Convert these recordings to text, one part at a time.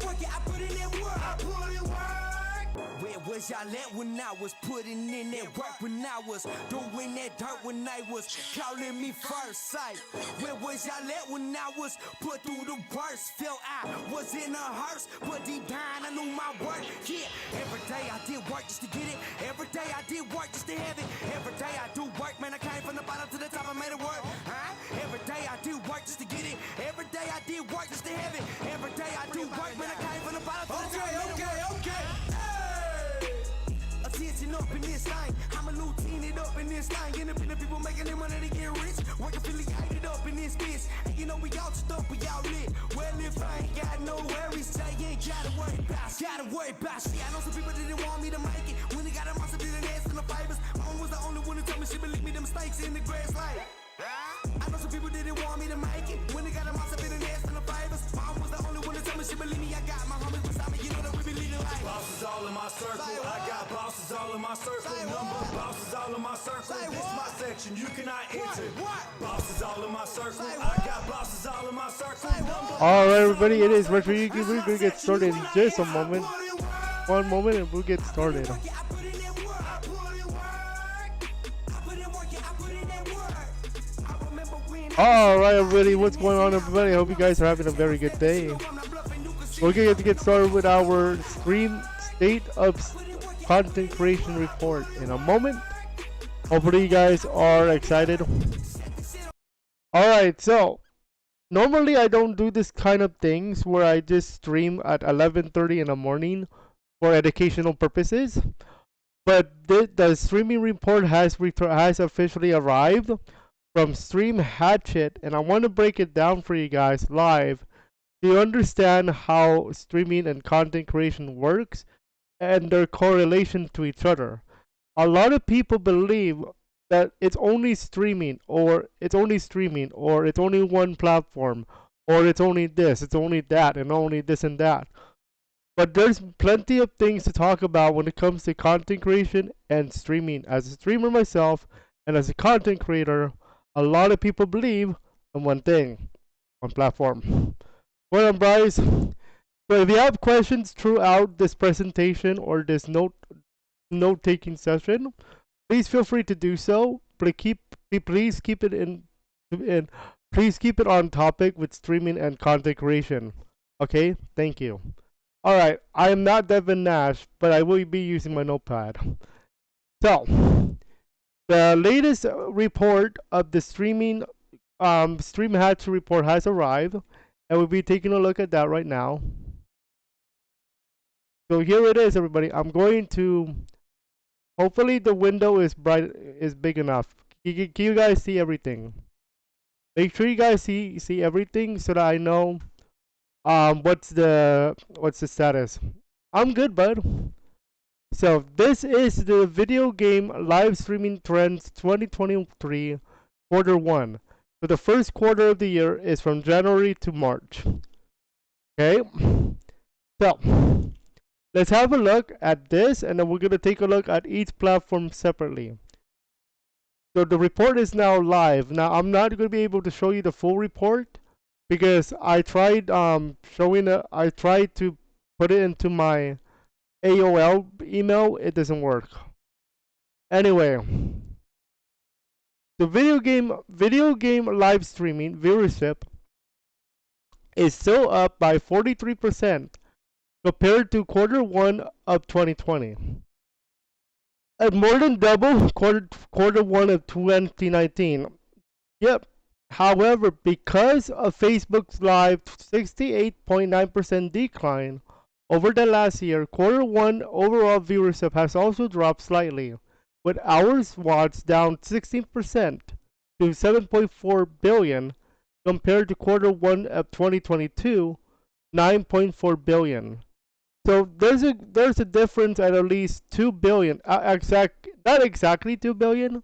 work, I put in that work. I put in work. Where was y'all at when I was putting in that work? When I was doing that dirt, when I was calling me first sight? Where was y'all at when I was put through the worst? Felt I was in a hearse, but deep down I knew my worth. Yeah, every day I did work just to get it. Every day I did work just to have it. Every day I do work, man, I came from the bottom to the top, I made it work. Every day I do work just to get it. Every day I did work just to have it. Every day I do work, man, I came from the bottom to the top, I made it work. Okay. Attention up in this thing. I'm a lieutenant up in this thing. Independent people making their money to get rich. Work affiliated up in this bitch. And you know we all stuck, we all lit. Well, if I ain't got no worries, say you ain't gotta worry about. Gotta worry about. See, I know some people didn't want me to make it. When they got a monster, didn't ask in the favors. Mom was the only one who told me she believed me them mistakes in the grass like. I know some people didn't want me to make it. When they got a monster, didn't ask in the favors. Mom was the only one who told me she believed me. I got my homies beside me, you know that we be leading like. Bosses all in my circle, I got bosses all in my circle. Number of bosses all in my circle. This my section, you cannot enter. Bosses all in my circle, I got bosses all in my circle. Alright everybody, it is Retro YouTube. We're gonna get started in just a moment. One moment and we'll get started. Alright everybody, what's going on everybody? I hope you guys are having a very good day. We're going to get started with our stream state of content creation report in a moment. Hopefully you guys are excited. Alright, so normally I don't do this kind of things where I just stream at 11:30 in the morning for educational purposes. But the streaming report has officially arrived from Stream Hatchet, and I want to break it down for you guys live. You understand how streaming and content creation works and their correlation to each other. A lot of people believe that it's only streaming or it's only one platform, or it's only this, it's only that, and only this and that. But there's plenty of things to talk about when it comes to content creation and streaming. As a streamer myself and as a content creator, a lot of people believe in one thing, one platform. Well, I'm Bryce. So if you have questions throughout this presentation or this note-taking session, please feel free to do so. Please keep it on topic with streaming and content creation. Okay, thank you. All right, I am not Devin Nash, but I will be using my notepad. So the latest report of the Stream Hatchet report has arrived, and we'll be taking a look at that right now. So here it is, everybody. I'm going to, hopefully the window is big enough. Can you guys see everything? Make sure you guys see everything so that I know what's the status. I'm good, bud. So this is the video game live streaming trends 2023 quarter 1. So the first quarter of the year is from January to March. Okay, so let's have a look at this, and then we're going to take a look at each platform separately. So the report is now live. Now I'm not going to be able to show you the full report because I tried I tried to put it into my AOL email. It doesn't work. Anyway, the video game live streaming viewership is still up by 43% compared to quarter 1 of 2020. At more than double quarter 1 of 2019. Yep. However, because of Facebook's live 68.9% decline over the last year, quarter 1 overall viewership has also dropped slightly, with hours watched down 16% to 7.4 billion compared to quarter 1 of 2022, 9.4 billion. So there's a difference at least 2 billion, not exactly 2 billion,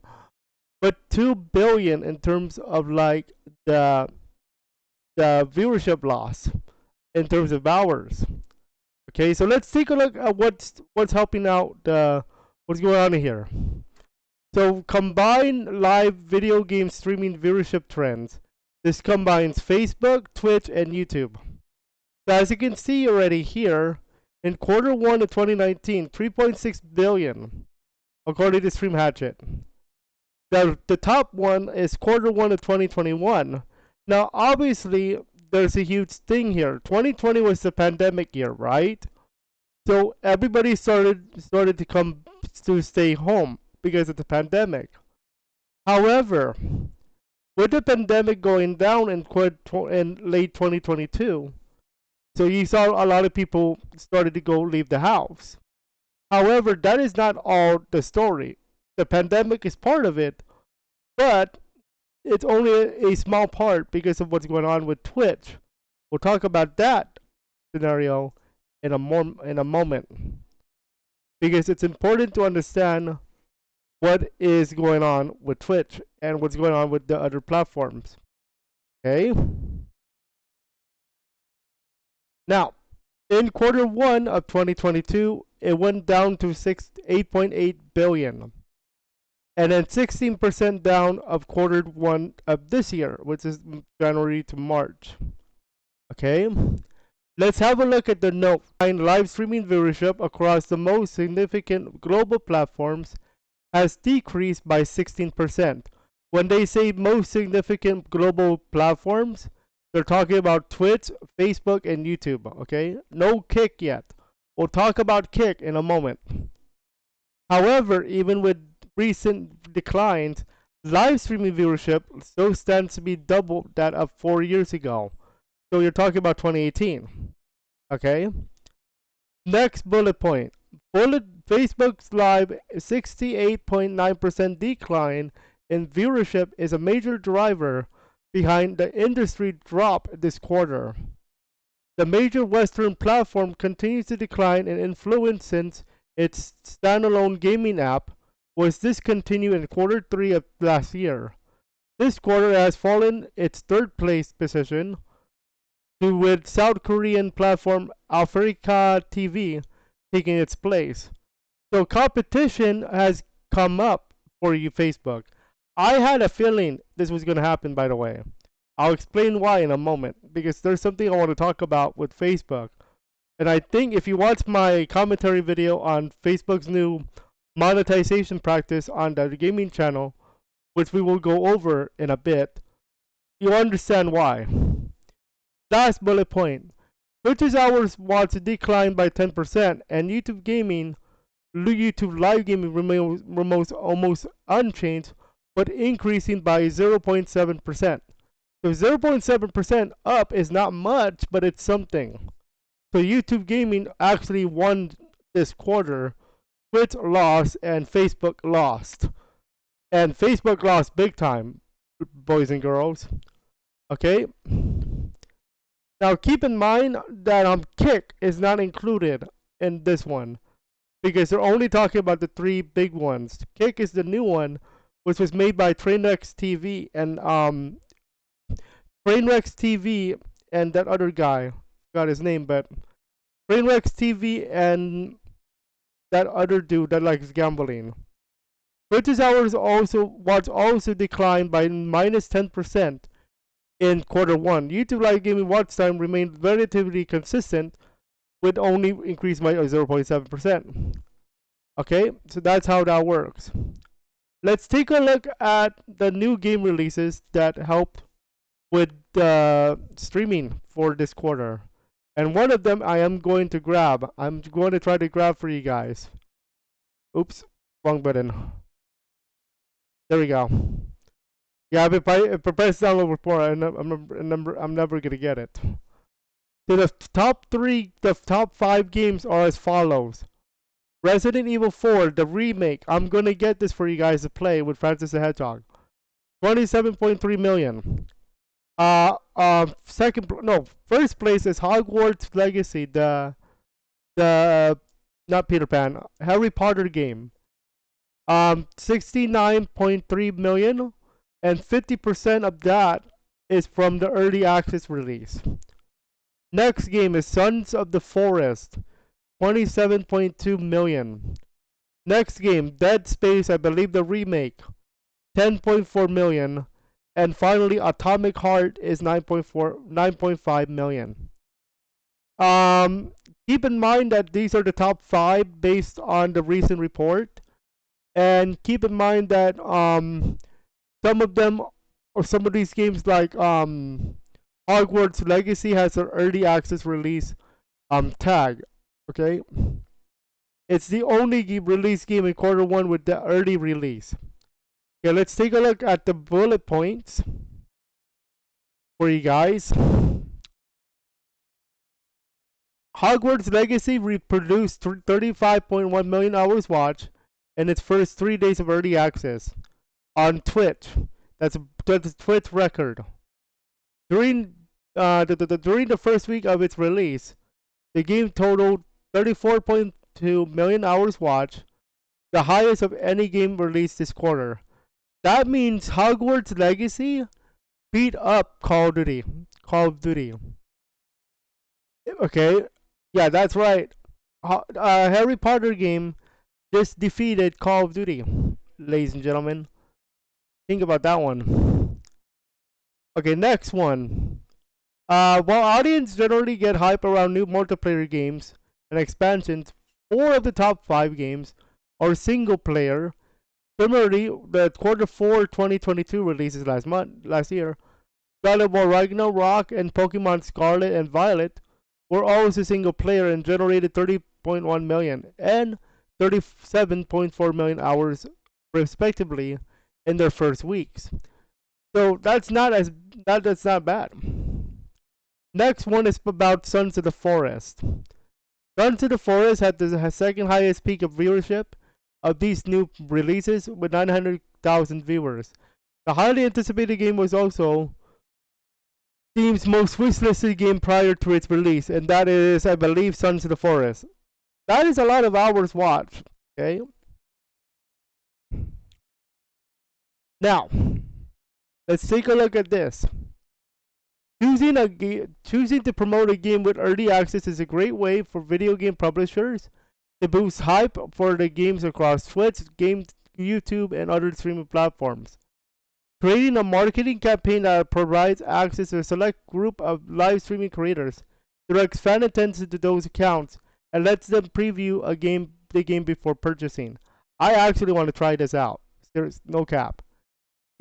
but 2 billion in terms of like the viewership loss in terms of hours. Okay, so let's take a look at what's helping out what's going on here. So combine live video game streaming viewership trends. This combines Facebook, Twitch, and YouTube. So as you can see already here, in quarter 1 of 2019, 3.6 billion, according to Stream Hatchet. The top one is quarter 1 of 2021. Now, obviously, there's a huge thing here. 2020 was the pandemic year, right? So everybody started to come to stay home because of the pandemic. However, with the pandemic going down in late 2022, so you saw a lot of people started to go leave the house. However, that is not all the story. The pandemic is part of it, but it's only a small part because of what's going on with Twitch. We'll talk about that scenario in a moment, because it's important to understand what is going on with Twitch and what's going on with the other platforms. Okay? Now, in quarter 1 of 2022, it went down to 8.8 billion. And then 16% down of quarter 1 of this year, which is January to March. Okay? Let's have a look at the note. Live streaming viewership across the most significant global platforms has decreased by 16%. When they say most significant global platforms, they're talking about Twitch, Facebook, and YouTube, okay? No Kick yet. We'll talk about Kick in a moment. However, even with recent declines, live streaming viewership still stands to be double that of 4 years ago. So you're talking about 2018, okay? Next bullet point. Facebook's live 68.9% decline in viewership is a major driver behind the industry drop this quarter. The major Western platform continues to decline in influence since its standalone gaming app was discontinued in quarter 3 of last year. This quarter has fallen its third place position with South Korean platform Africa TV taking its place. So competition has come up for you, Facebook. I had a feeling this was going to happen, by the way. I'll explain why in a moment, because there's something I want to talk about with Facebook. And I think if you watch my commentary video on Facebook's new monetization practice on the gaming channel, which we will go over in a bit, you'll understand why. Last bullet point. Twitch's hours watched decline by 10%, and YouTube live gaming remains almost unchanged, but increasing by 0.7%. So 0.7% up is not much, but it's something. So YouTube gaming actually won this quarter. Twitch lost and Facebook lost. And Facebook lost big time, boys and girls. Okay? Now keep in mind that Kick is not included in this one, because they're only talking about the 3 big ones. Kick is the new one, which was made by Trainwrecks TV and Trainwrecks TV and that other guy, forgot his name, but Trainwrecks TV and that other dude that likes gambling. Twitch's hours also declined by -10% in quarter 1. YouTube live gaming watch time remained relatively consistent, with only increased by 0.7%. Okay, so that's how that works. Let's take a look at the new game releases that helped with streaming for this quarter. And one of them I am going to grab. I'm going to try to grab for you guys. Oops, wrong button. There we go. Yeah, if I press download report, I'm never gonna get it. So the top 5 games are as follows. Resident Evil 4, the remake. I'm gonna get this for you guys to play with Francis the Hedgehog. 27.3 million. First place is Hogwarts Legacy, the not Peter Pan, Harry Potter game. 69.3 million, and 50% of that is from the early access release. Next game is Sons of the Forest, 27.2 million. Next game, Dead Space, I believe the remake, 10.4 million. And finally, Atomic Heart is 9.5 million. Keep in mind that these are the top 5 based on the recent report, and keep in mind that some of them or some of these games like Hogwarts Legacy has an early access release tag. Okay, it's the only release game in Q1 with the early release. Okay, let's take a look at the bullet points for you guys. Hogwarts Legacy reproduced 35.1 million hours watched in its first 3 days of early access on Twitch. That's a Twitch record. During during the first week of its release, the game totaled 34.2 million hours watched, the highest of any game released this quarter. That means Hogwarts Legacy beat up Call of Duty. Okay, yeah, that's right. Harry Potter game just defeated Call of Duty, ladies and gentlemen. Think about that one. Okay, next one. While audience generally get hype around new multiplayer games and expansions, 4 of the top 5 games are single player. Similarly, the Q4 2022 releases last year, God of War Ragnarok and Pokemon Scarlet and Violet were also single player and generated 30.1 million and 37.4 million hours respectively in their first weeks. So that's not bad. Next one is about Sons of the Forest. Sons of the Forest had the second highest peak of viewership of these new releases with 900,000 viewers. The highly anticipated game was also Steam's most wishlisted game prior to its release, and that is, I believe, Sons of the Forest. That is a lot of hours watched. Okay. Now, let's take a look at this. Choosing to promote a game with early access is a great way for video game publishers to boost hype for the games across Twitch, YouTube, and other streaming platforms. Creating a marketing campaign that provides access to a select group of live streaming creators directs fan attention to those accounts and lets them preview the game before purchasing. I actually want to try this out. There's no cap.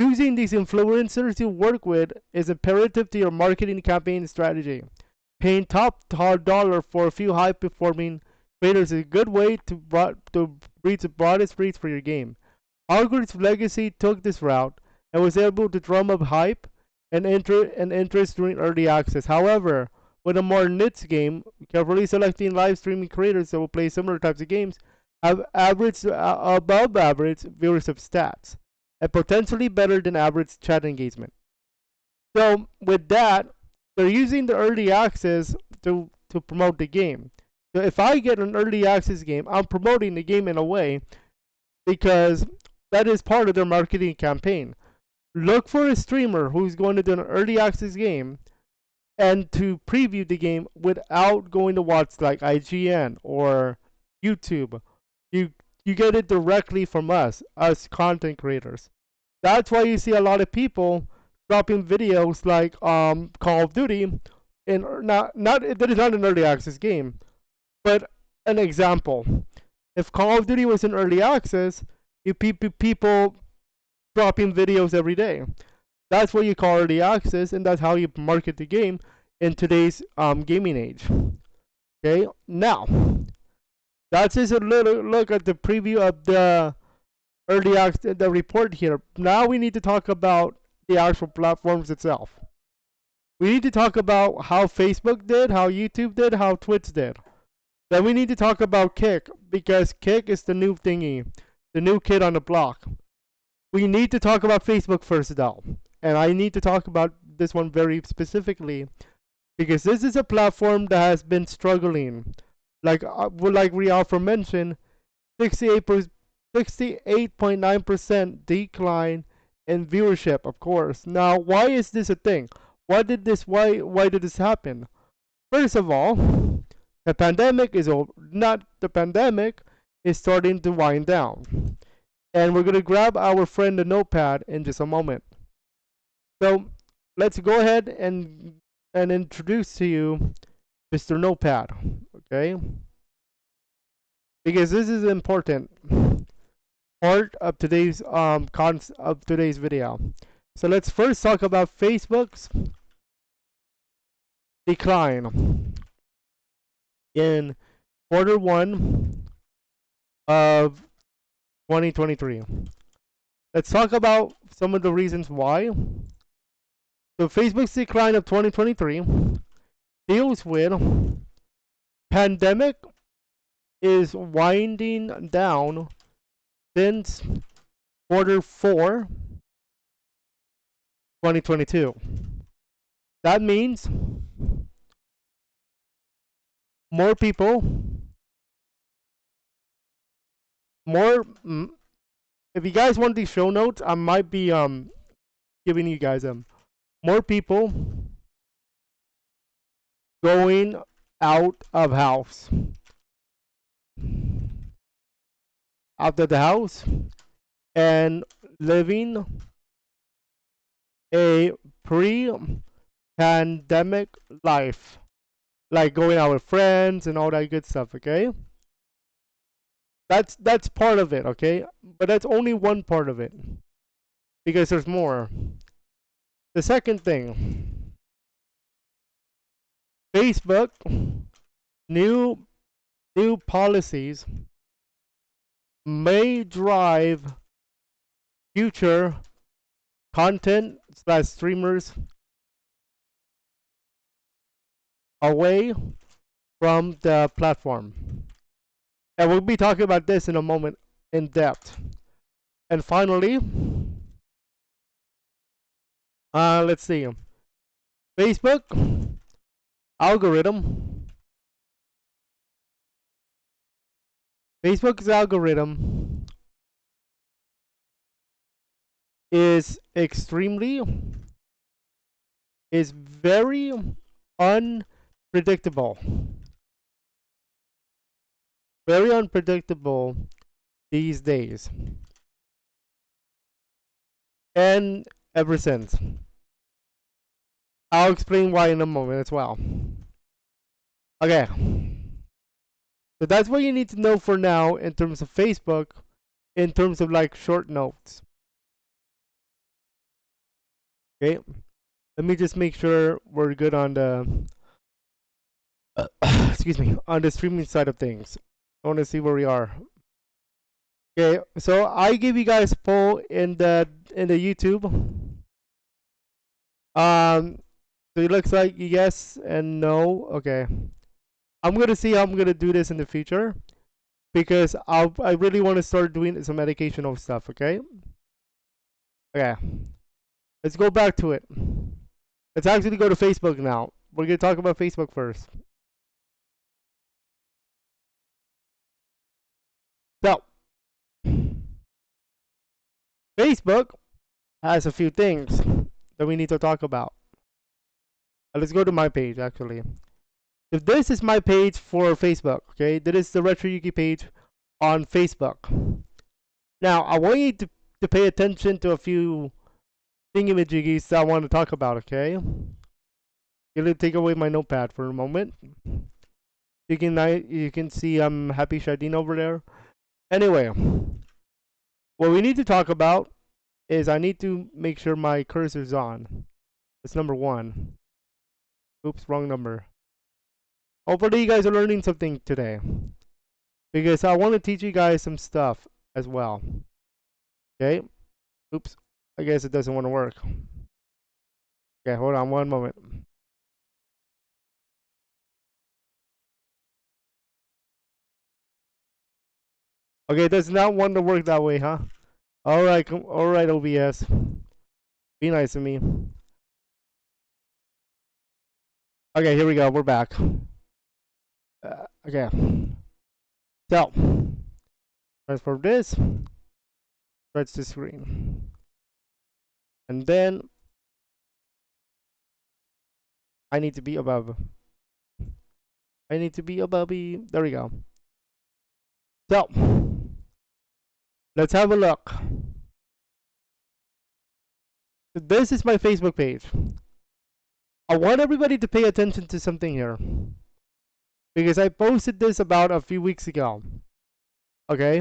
Choosing these influencers to work with is imperative to your marketing campaign strategy. Paying top dollar for a few high-performing creators is a good way to reach the broadest reach for your game. Hogwarts Legacy took this route and was able to drum up hype and interest during early access. However, with a more niche game, carefully selecting live streaming creators that will play similar types of games have above average viewership stats and potentially better than average chat engagement. So with that, they're using the early access to promote the game. So if I get an early access game, I'm promoting the game in a way because that is part of their marketing campaign. Look for a streamer who's going to do an early access game and to preview the game without going to watch like IGN or YouTube. You get it directly from us content creators. That's why you see a lot of people dropping videos like Call of Duty, and that is not an early access game, but an example. If Call of Duty was in early access, you people dropping videos every day. That's what you call early access, and that's how you market the game in today's gaming age. Okay, now that's just a little look at the preview of the early access, the report here. Now we need to talk about the actual platforms itself. We need to talk about how Facebook did, how YouTube did, how Twitch did. Then we need to talk about Kick, because Kick is the new thingy, the new kid on the block. We need to talk about Facebook first though, and I need to talk about this one very specifically because this is a platform that has been struggling. Like Rialpha mentioned, 68.9% decline in viewership, of course. Now, why is this a thing? Why did this happen? First of all, the pandemic is over. Not the pandemic is starting to wind down. And we're gonna grab our friend the notepad in just a moment. So let's go ahead and introduce to you Mr. Notepad, okay? Because this is important part of today's video. So let's first talk about Facebook's decline in Q1 of 2023. Let's talk about some of the reasons why. So Facebook's decline of 2023 deals with pandemic is winding down since Q4 2022. That means more people, if you guys want these show notes, I might be giving you guys them. More people going out of house. Out of the house and living a pre-pandemic life, like going out with friends and all that good stuff. Okay, that's part of it. Okay, but that's only one part of it, because there's more. The second thing, Facebook new policies may drive future content / streamers away from the platform. And we'll be talking about this in a moment in depth. And finally, let's see. Facebook algorithm. Facebook's algorithm is very unpredictable. Very unpredictable these days. And ever since. I'll explain why in a moment as well. Okay. So that's what you need to know for now in terms of Facebook, in terms of like short notes. Okay. Let me just make sure we're good on the excuse me, on the streaming side of things. I want to see where we are. Okay, so I give you guys a poll in the YouTube. So it looks like yes and no. Okay. I'm gonna see how I'm gonna do this in the future, because I really want to start doing some educational stuff. Okay. Okay. Let's go back to it. Let's actually go to Facebook now. We're gonna talk about Facebook first. So, Facebook has a few things that we need to talk about. Let's go to my page actually. If this is my page for Facebook, okay, that is the Retro Yuki page on Facebook. Now, I want you to pay attention to a few thingamajiggies that I want to talk about, okay? I'm gonna take away my notepad for a moment. You can see I'm Happy Shardine over there. Anyway, what we need to talk about is I need to make sure my cursor's on. That's number 1. Oops, wrong number. Hopefully you guys are learning something today, because I want to teach you guys some stuff as well. Okay. Oops. I guess it doesn't want to work. Okay, hold on one moment. Okay, it does not want to work that way, huh? Alright, OBS. Be nice to me. Okay, here we go. We're back. Okay. So, transform this. Stretch the screen. And then I need to be above. There we go. So, let's have a look. This is my Facebook page. I want everybody to pay attention to something here. because I posted this about a few weeks ago. Okay,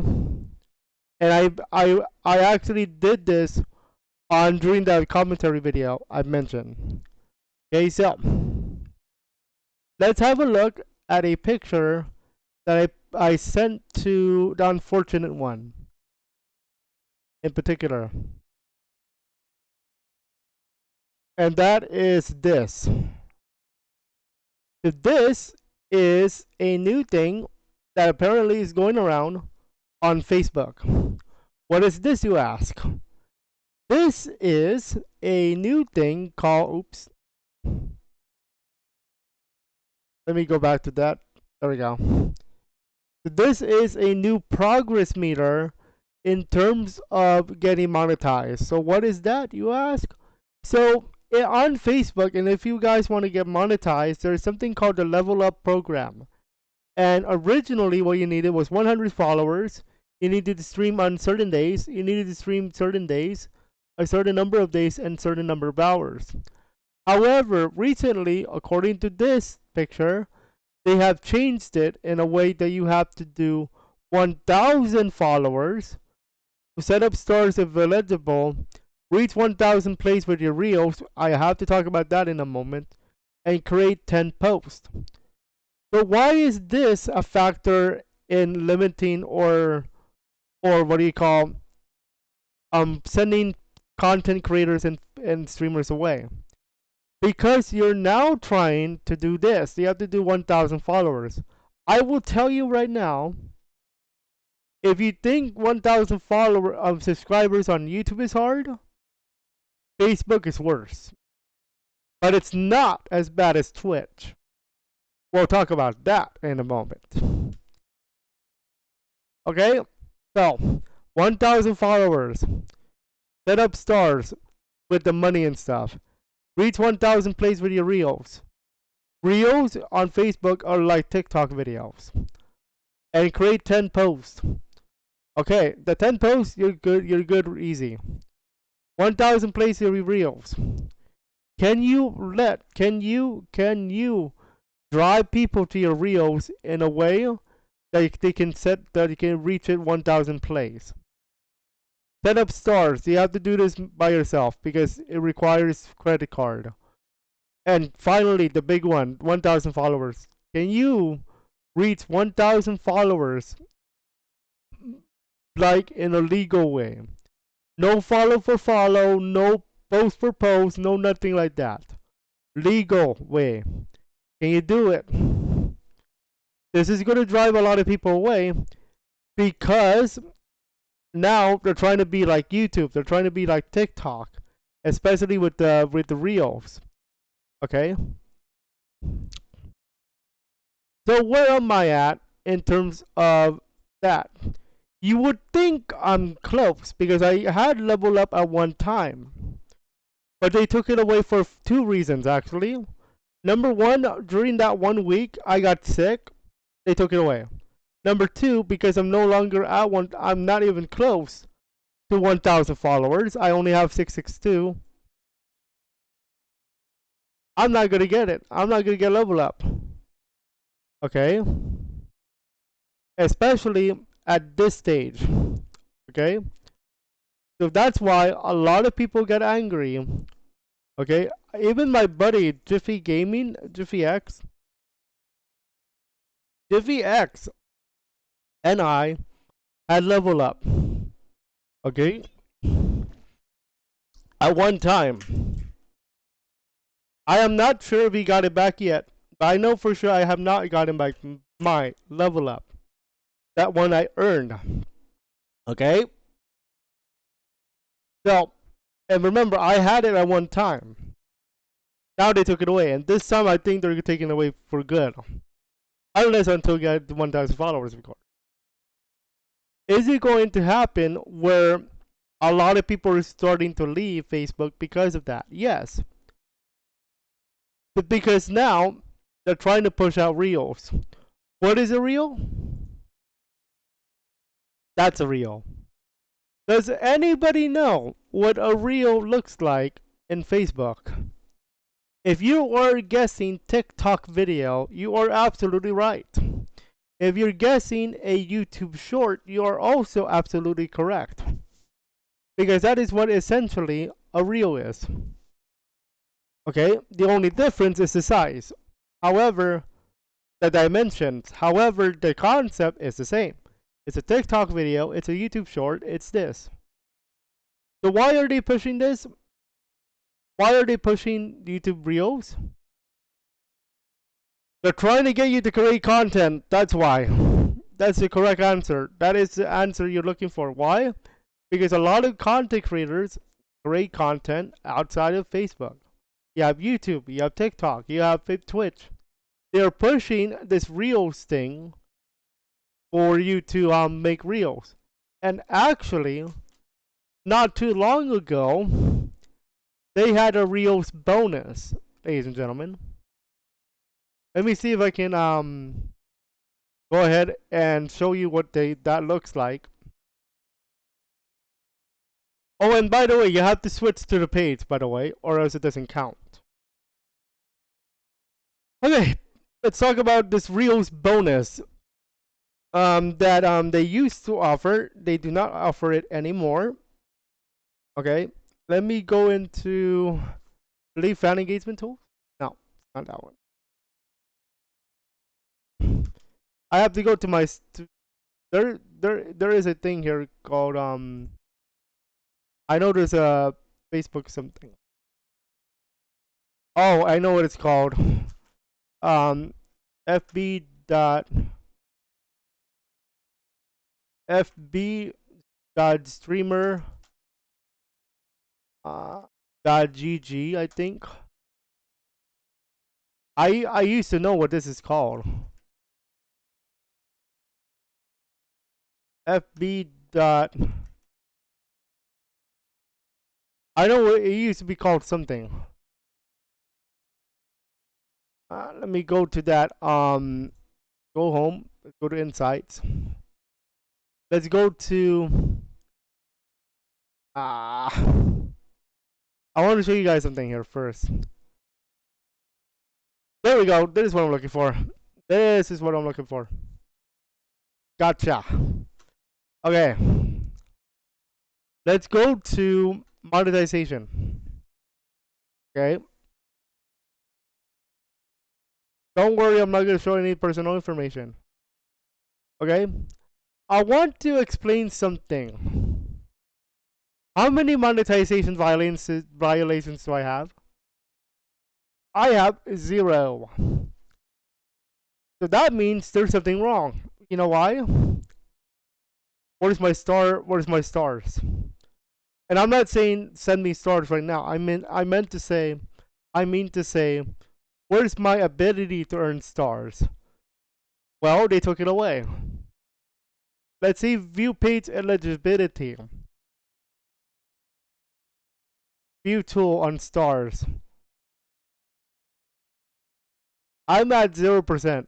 and I actually did this on during the commentary video I mentioned. Okay, so let's have a look at a picture that I sent to the unfortunate one in particular. And that is this. This is a new thing that apparently is going around on Facebook. What is this, you ask? This is a new thing called, oops. Let me go back to that. There we go. This is a new progress meter in terms of getting monetized. So what is that, you ask? So on Facebook, and if you guys want to get monetized, there's something called the Level Up program. And originally what you needed was 100 followers. You needed to stream on certain days. You needed to stream certain days, a certain number of days, and certain number of hours. However, recently, according to this picture, they have changed it in a way that you have to do 1,000 followers, set up stars if eligible, reach 1,000 plays with your reels. I have to talk about that in a moment, and create 10 posts. So why is this a factor in limiting or what do you call sending content creators and streamers away? Because you're now trying to do this. You have to do 1,000 followers. I will tell you right now, if you think 1,000 subscribers on YouTube is hard, Facebook is worse. But it's not as bad as Twitch. We'll talk about that in a moment. Okay? So, 1,000 followers. Set up stars with the money and stuff. Reach 1,000 plays with your reels. Reels on Facebook are like TikTok videos. And create 10 posts. Okay, the 10 posts, you're good, easy. 1,000 plays with your reels. Can you drive people to your reels in a way that they can that you can reach it 1,000 plays? Set up stars. You have to do this by yourself because it requires credit card. And finally, the big one, 1,000 followers. Can you reach 1,000 followers like in a legal way? No follow for follow, no post for post, no nothing like that. Legal way. Can you do it? This is going to drive a lot of people away because now they're trying to be like YouTube. They're trying to be like TikTok, especially with the reels. Okay. So where am I at in terms of that? You would think I'm close because I had Level Up at one time, but they took it away for two reasons actually. Number one, during that 1 week I got sick. They took it away. Number two, because I'm no longer at one, I'm not even close to 1,000 followers. I only have 662. I'm not gonna get it. I'm not gonna get Level Up. Okay? Especially at this stage. Okay? So that's why a lot of people get angry. Okay? Even my buddy, Jiffy Gaming, Jiffy X and I had Level Up. Okay? At one time. I am not sure if he got it back yet, but I know for sure I have not gotten back my Level Up. That one I earned. Okay? So, and remember, I had it at one time. Now they took it away, and this time I think they're taking it away for good. Unless until you get 1,000 followers, of course. Is it going to happen where a lot of people are starting to leave Facebook because of that? Yes. But because now they're trying to push out reels. What is a reel? That's a reel. Does anybody know what a reel looks like in Facebook? If you are guessing TikTok video, you are absolutely right. If you're guessing a YouTube short, you are also absolutely correct. Because that is what essentially a reel is. Okay, the only difference is the size. However, the dimensions. However, the concept is the same. It's a TikTok video, it's a YouTube short, it's this. So why are they pushing this? Why are they pushing YouTube Reels? They're trying to get you to create content. That's why. That's the correct answer. That is the answer you're looking for. Why? Because a lot of content creators create content outside of Facebook. You have YouTube, you have TikTok, you have Twitch. They're pushing this Reels thing for you to make Reels. And actually, not too long ago, they had a Reels bonus, ladies and gentlemen. Let me see if I can go ahead and show you what that looks like. Oh, and by the way, you have to switch to the page, by the way, or else it doesn't count. Okay, let's talk about this Reels bonus that they used to offer. They do not offer it anymore. Okay, let me go into Believe Fan Engagement Tools. No, not that one. I have to go to my there is a thing here called I know there's a Facebook something. Oh, I know what it's called. FB dot streamer dot GG, I think. I used to know what this is called. FB dot. I know it used to be called something. Let me go to that. Go home. Let's go to Insights. Let's go to. I want to show you guys something here first. There we go. This is what I'm looking for. This is what I'm looking for. Gotcha. Okay. Let's go to monetization. Okay. Don't worry, I'm not going to show any personal information. Okay. I want to explain something. How many monetization violations do I have? I have 0. So that means there's something wrong. You know why? Where's my star? Where's my stars? And I'm not saying send me stars right now. I mean to say, where's my ability to earn stars? Well, they took it away. Let's see, view page eligibility. View tool on stars. I'm at 0%.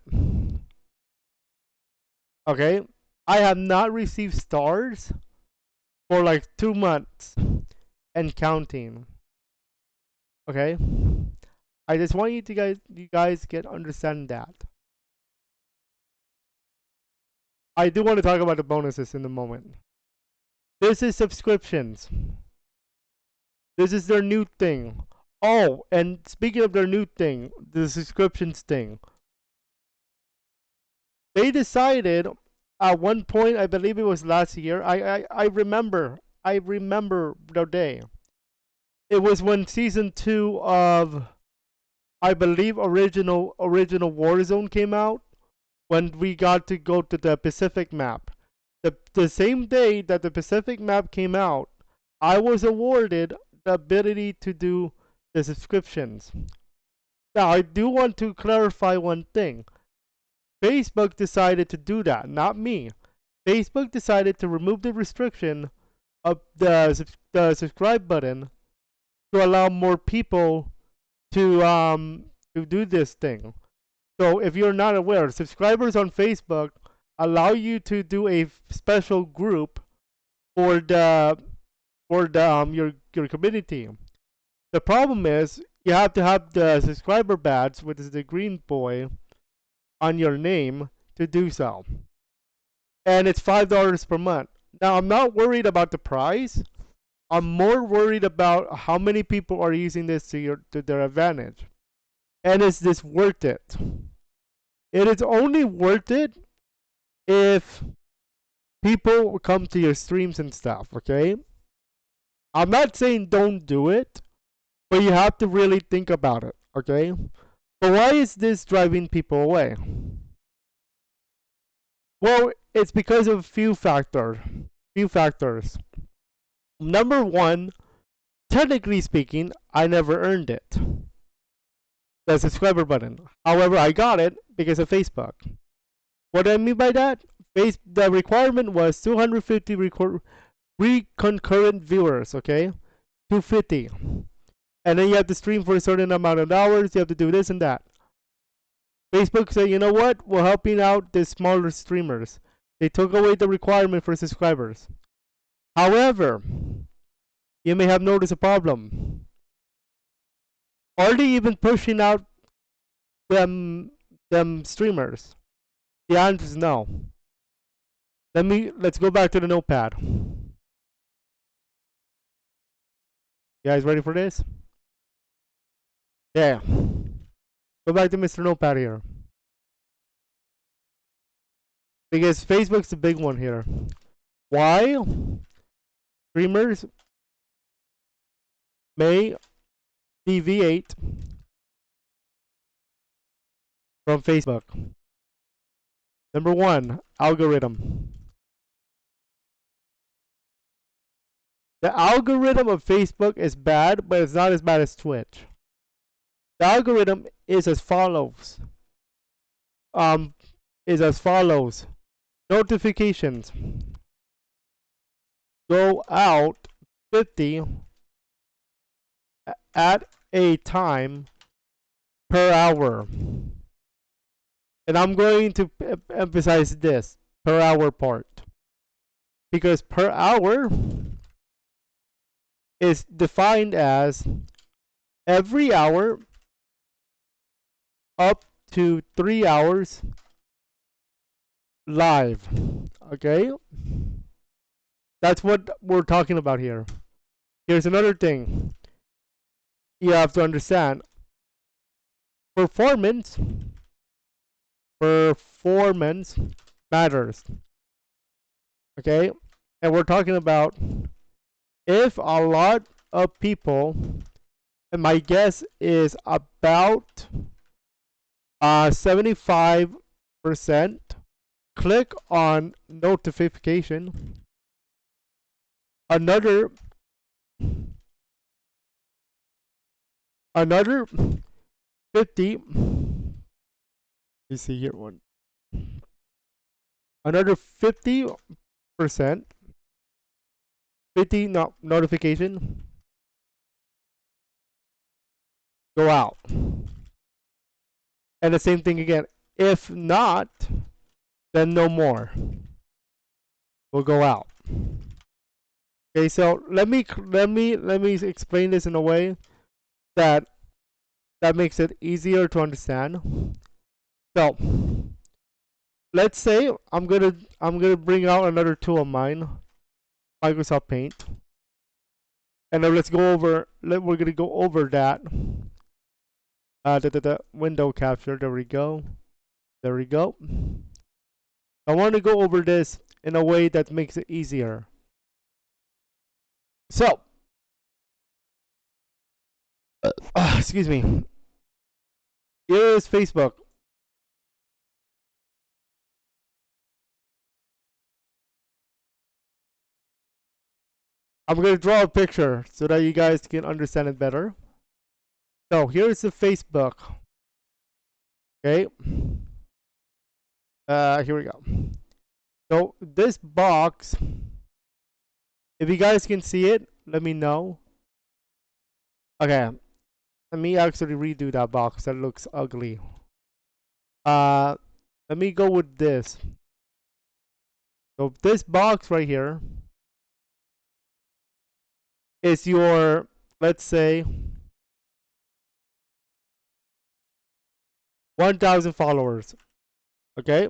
Okay, I have not received stars for like 2 months and counting. Okay, I just want you guys get understand that. I do want to talk about the bonuses in a moment. This is subscriptions. This is their new thing. Oh, and speaking of their new thing, the subscriptions thing. They decided at one point, I believe it was last year. I remember the day. It was when season 2 of, I believe, original Warzone came out. When we got to go to the Pacific map. The same day that the Pacific map came out, I was awarded the ability to do the subscriptions. Now, I do want to clarify one thing. Facebook decided to do that, not me. Facebook decided to remove the restriction of the subscribe button to allow more people to do this thing. So if you're not aware, subscribers on Facebook allow you to do a special group for your community. The problem is you have to have the subscriber badge, which is the green boy, on your name to do so. And it's $5 per month. Now, I'm not worried about the price. I'm more worried about how many people are using this to their advantage. And is this worth it? It is only worth it if people come to your streams and stuff, okay? I'm not saying don't do it, but you have to really think about it, okay? But why is this driving people away? Well, it's because of few factors. Number one, technically speaking, I never earned it. The subscriber button. However, I got it because of Facebook. What do I mean by that? The requirement was 250 concurrent viewers, okay? 250. And then you have to stream for a certain amount of hours. You have to do this and that. Facebook said, you know what? We're helping out the smaller streamers. They took away the requirement for subscribers. However, you may have noticed a problem. Are they even pushing out them streamers? The answer is no. Let's go back to the notepad. You guys ready for this? Yeah. Go back to Mr. Notepad here. Because Facebook's the big one here. Why? Streamers may deviate from Facebook. Number one, algorithm. The algorithm of Facebook is bad, but it's not as bad as Twitch. The algorithm is as follows. Notifications go out 50 at a time per hour. And I'm going to emphasize this per hour part. Because per hour is defined as every hour up to 3 hours live. Okay? That's what we're talking about here. Here's another thing you have to understand. Performance matters. Okay? And we're talking about if a lot of people, and my guess is about 75% click on notification, another 50, you see here one, another 50%, 50 notification go out. And the same thing again. If not, then no more will go out. Okay, so let me explain this in a way that makes it easier to understand. So let's say I'm gonna bring out another tool of mine, Microsoft Paint, and then let's go over. We're gonna go over that. The window capture. There we go. There we go. I want to go over this in a way that makes it easier. So, excuse me. Here is Facebook. I'm going to draw a picture so that you guys can understand it better. So, here's the Facebook. Okay. Here we go. So, this box, if you guys can see it, let me know. Okay. Let me actually redo that box. That looks ugly. Let me go with this. So, this box right here is your, let's say, 1,000 followers. Okay?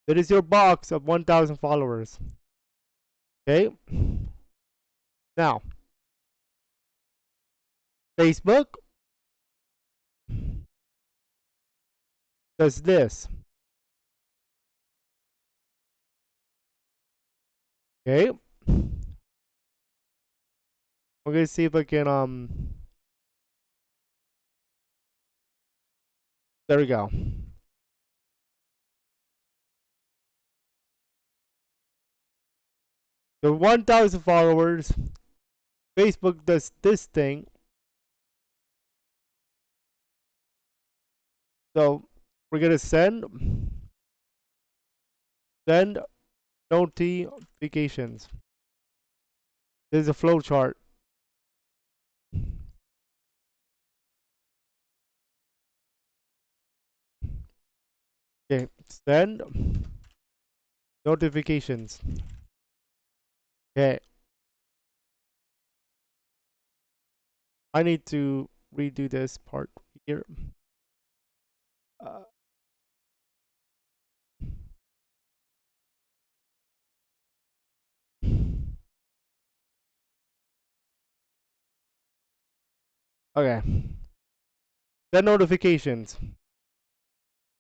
It is your box of 1,000 followers. Okay? Now, Facebook does this. Okay? I'm gonna see if I can there we go. The 1,000 followers, Facebook does this thing. So we're gonna send notifications. There's a flow chart. Okay, send notifications. Okay. I need to redo this part here. Okay. Send notifications.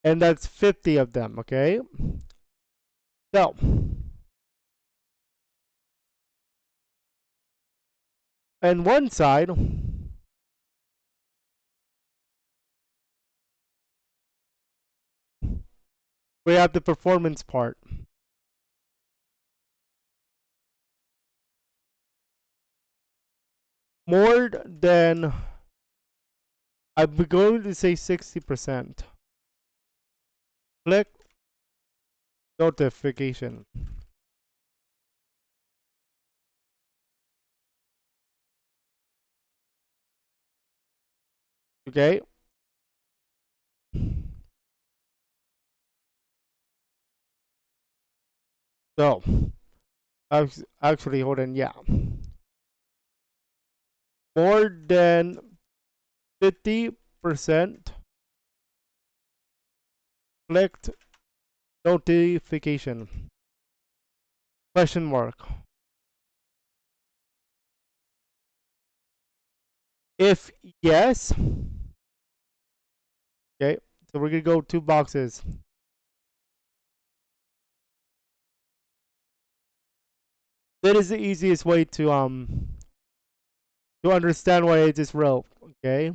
And that's 50 of them, okay? So, and one side, we have the performance part. More than, I'm going to say 60%. Click notification. Okay? So, actually, hold on, yeah. More than 50% clicked notification. Question mark. If yes, okay, so we're gonna go 2 boxes. That is the easiest way to understand what I just wrote, okay?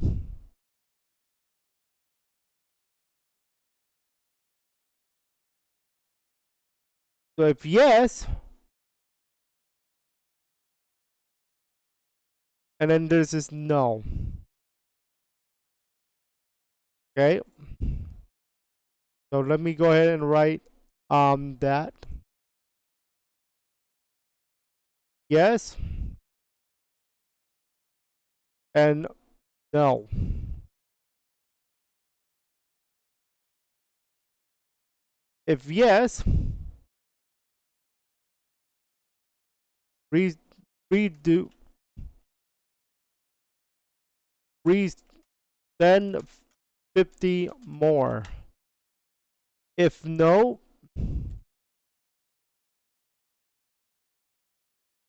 So if yes, and then there's this no. Okay? So let me go ahead and write that. Yes. And no. If yes, redo resend 50 more. If no,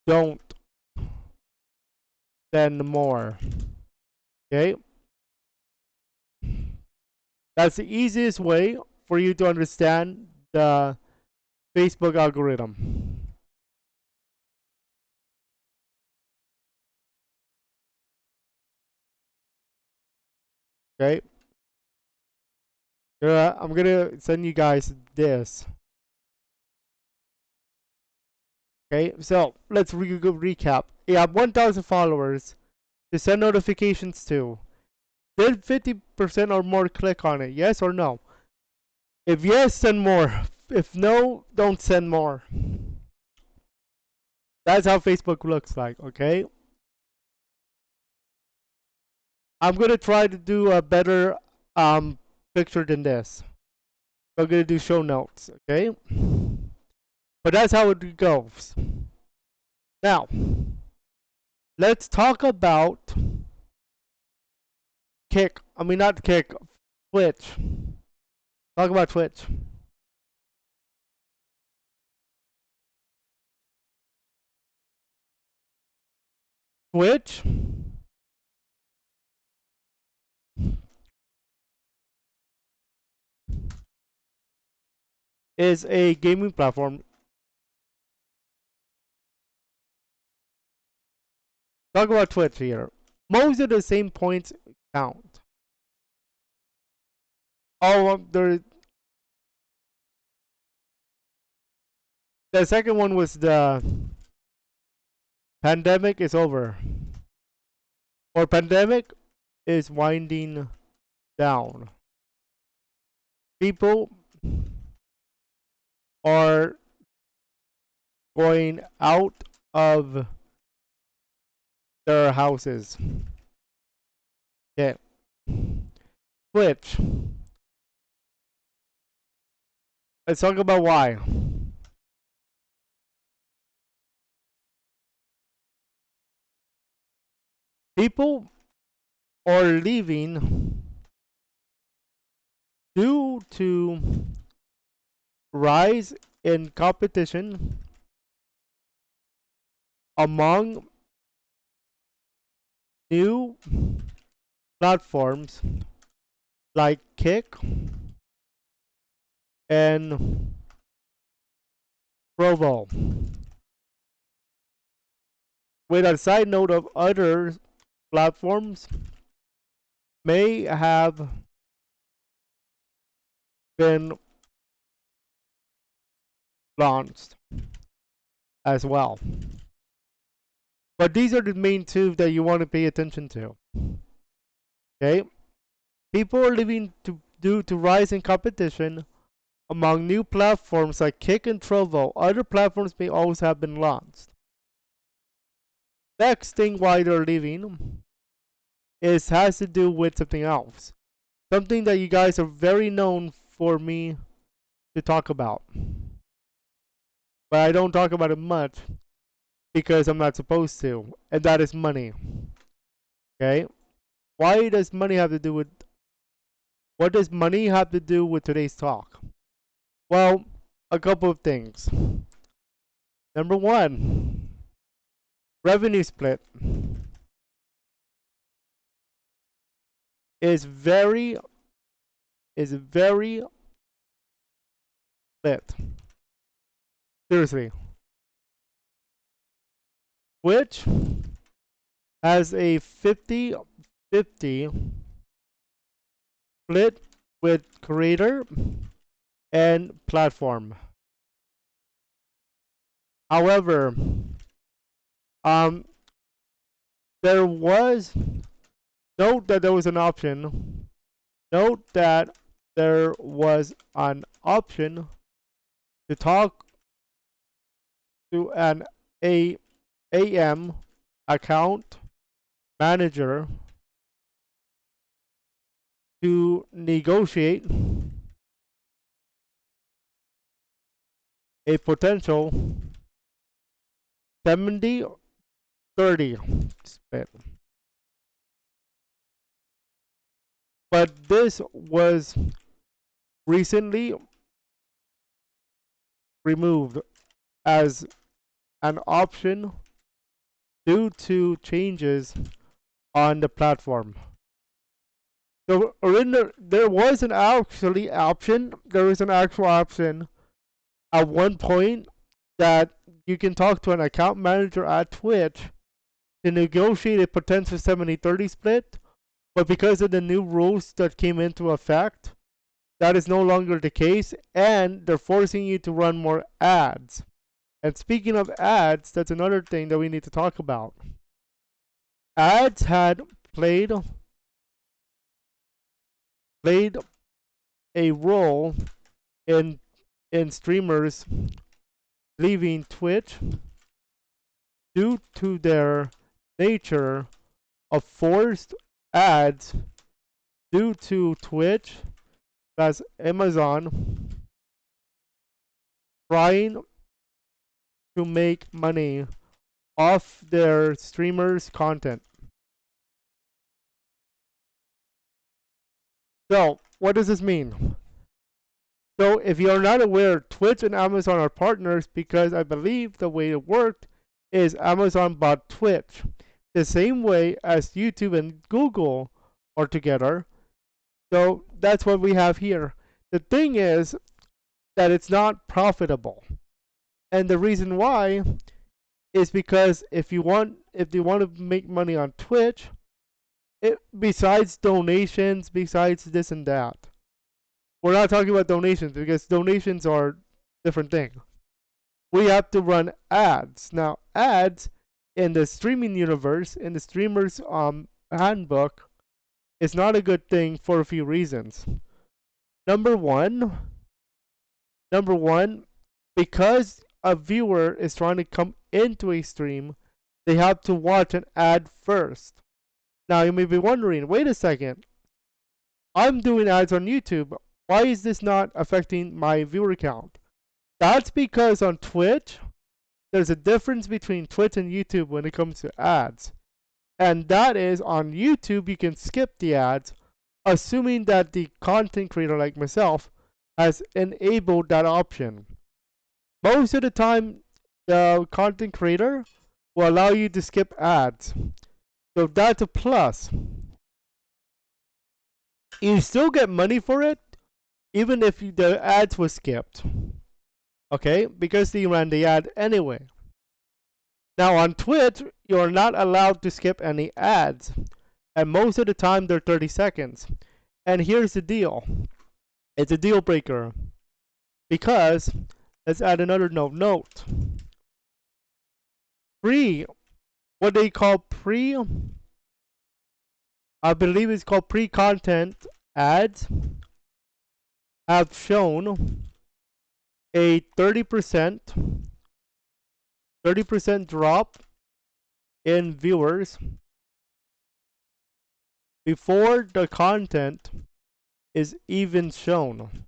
don't send more. Okay? That's the easiest way for you to understand the Facebook algorithm. Okay? I'm gonna send you guys this. Okay, so let's recap. You have 1,000 followers to send notifications to. Did 50% or more click on it? Yes or no? If yes, send more. If no, don't send more. That's how Facebook looks like, okay? I'm gonna try to do a better picture than this. I'm gonna do show notes, okay? But that's how it goes. Now, let's talk about not Kick, Twitch. Talk about Twitch. Twitch is a gaming platform. Talk about Twitch here. Most of the same points count. The second one was the pandemic is over, or pandemic is winding down. People are going out of their houses. Okay. Twitch. Let's talk about why. People are leaving due to rise in competition among new platforms like Kick and Provo. With a side note of other platforms may have been launched as well. But these are the main two that you want to pay attention to. Okay? People are leaving due to rise in competition among new platforms like Kick and Trovo. Other platforms may also have been launched. Next thing why they're leaving has to do with something else. Something that you guys are very known for me to talk about. But I don't talk about it much because I'm not supposed to, and that is money. Okay? Why does money have to do with... What does money have to do with today's talk? Well, a couple of things. Number one, revenue split is very split. Seriously. Twitch has a 50-50 split with creator and platform. However, there was note that there was an option. Note that there was an option to talk to an AM account manager to negotiate a potential 70-30 split. But this was recently removed as an option due to changes on the platform. So there was an actual option at one point that you can talk to an account manager at Twitch to negotiate a potential 70-30 split, but because of the new rules that came into effect, that is no longer the case, and they're forcing you to run more ads. And speaking of ads, that's another thing that we need to talk about. Ads had played a role in streamers leaving Twitch due to their nature of forced ads due to Twitch as Amazon trying to make money off their streamers' content. So, what does this mean? So if you are not aware, Twitch and Amazon are partners because I believe the way it worked is Amazon bought Twitch. The same way as YouTube and Google are together. So that's what we have here. The thing is that it's not profitable. And the reason why is because if you want to make money on Twitch, besides donations, besides this and that, we're not talking about donations because donations are different thing. We have to run ads. Now, ads in the streaming universe, in the streamer's handbook, is not a good thing for a few reasons. Number one, because a viewer is trying to come into a stream, they have to watch an ad first. Now, you may be wondering, wait a second, I'm doing ads on YouTube. Why is this not affecting my viewer count? That's because on Twitch, there's a difference between Twitch and YouTube when it comes to ads. And that is, on YouTube, you can skip the ads, assuming that the content creator like myself has enabled that option. Most of the time, the content creator will allow you to skip ads. So that's a plus. You still get money for it, even if the ads were skipped. Okay, because they ran the ad anyway. Now on Twitch, you're not allowed to skip any ads. And most of the time, they're 30 seconds. And here's the deal. It's a deal breaker. Because, let's add another note. What they call I believe it's called pre-content ads, have shown a 30% drop in viewers before the content is even shown.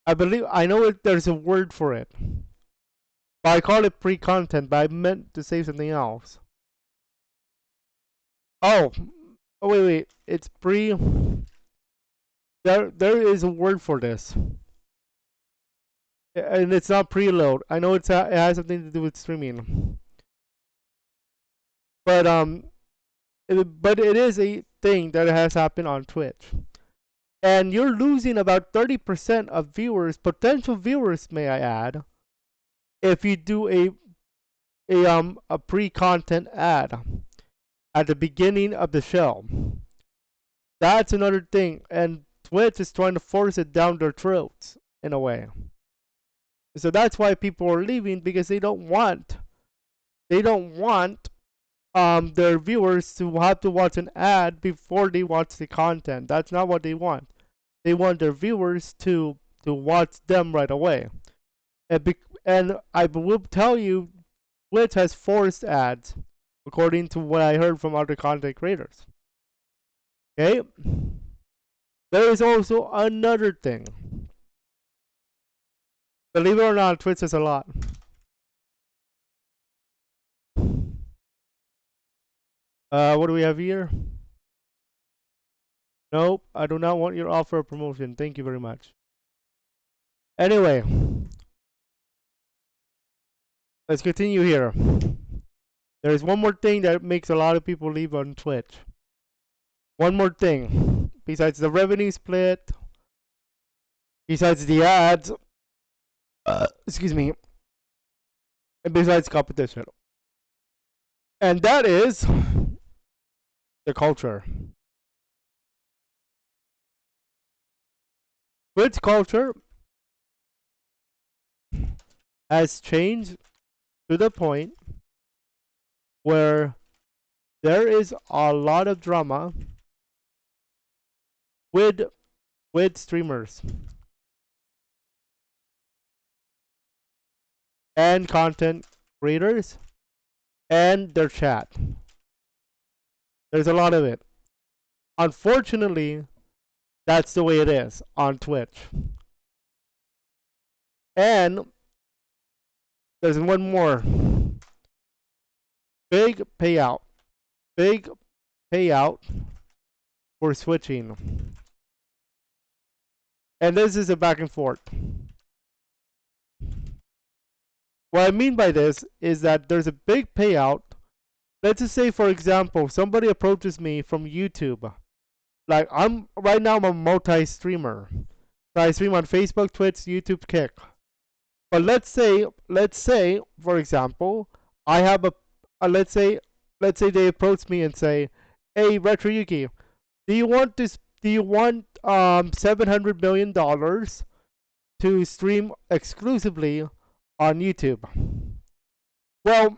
I know there's a word for it, but I call it pre-content, but I meant to say something else. Oh wait, it's pre. There is a word for this, and it's not preload. I know it has something to do with streaming, but it is a thing that has happened on Twitch, and you're losing about 30% of viewers, potential viewers, may I add, if you do a pre-content ad at the beginning of the show. That's another thing, and Twitch is trying to force it down their throats in a way. So that's why people are leaving, because they don't want their viewers to have to watch an ad before they watch the content. That's not what they want. They want their viewers to watch them right away. And I will tell you, Twitch has forced ads, according to what I heard from other content creators. Okay? There is also another thing. Believe it or not, Twitch says a lot. What do we have here? Nope, I do not want your offer of promotion. Thank you very much. Anyway, let's continue here. There's one more thing that makes a lot of people leave on Twitch. One more thing. Besides the revenue split, besides the ads, excuse me, and besides competition. And that is the culture. Twitch culture has changed to the point where there is a lot of drama with streamers and content creators and their chat. There's a lot of it. Unfortunately, that's the way it is on Twitch. And there's one more. Big payout for switching. And this is a back and forth. What I mean by this is that there's a big payout. Let's just say, for example, somebody approaches me from YouTube. Like, right now I'm a multi-streamer. So I stream on Facebook, Twitch, YouTube, Kick. But let's say, for example, I have let's say they approach me and say, "Hey, Retroyuki, do you want $700 million to stream exclusively on YouTube?" Well,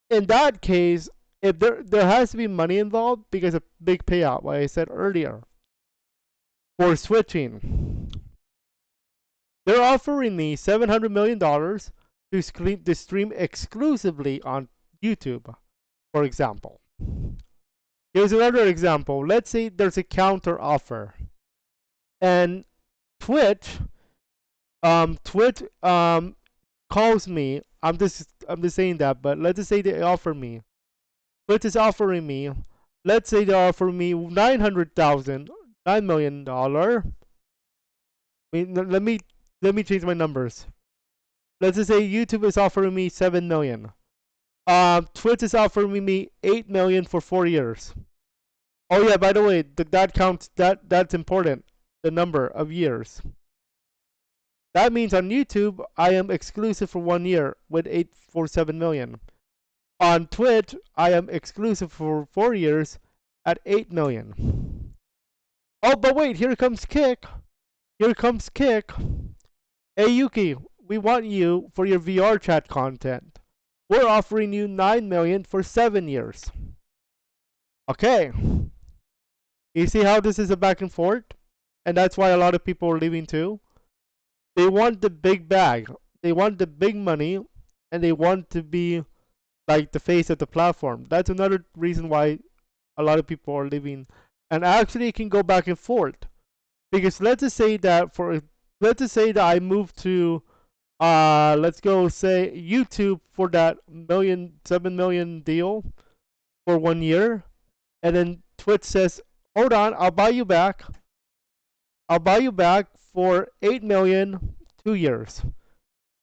in that case, if there has to be money involved because of big payout, like I said earlier, for switching. They're offering me $700 million to stream exclusively on YouTube, for example. Here's another example. Let's say there's a counter offer, and Twitch calls me. I'm just saying that, but let's just say they offer me. Twitch is offering me. Let's say they offer me $9 million. I mean, let me change my numbers. Let's just say YouTube is offering me $7 million. Twitch is offering me $8 million for 4 years. Oh yeah, by the way, that counts. That's important. The number of years. That means on YouTube, I am exclusive for 1 year with $7 million. On Twitch, I am exclusive for 4 years at $8 million. Oh, but wait, here comes Kick. Here comes Kick. Hey Yuki, we want you for your VR chat content. We're offering you $9 million for 7 years. Okay. You see how this is a back and forth? And that's why a lot of people are leaving too. They want the big bag. They want the big money. And they want to be like the face of the platform. That's another reason why a lot of people are leaving. And actually it can go back and forth. Because let's just say that I move to let's go say YouTube for that $7 million deal for 1 year, and then Twitch says, "Hold on, I'll buy you back. I'll buy you back for $8 million, 2 years.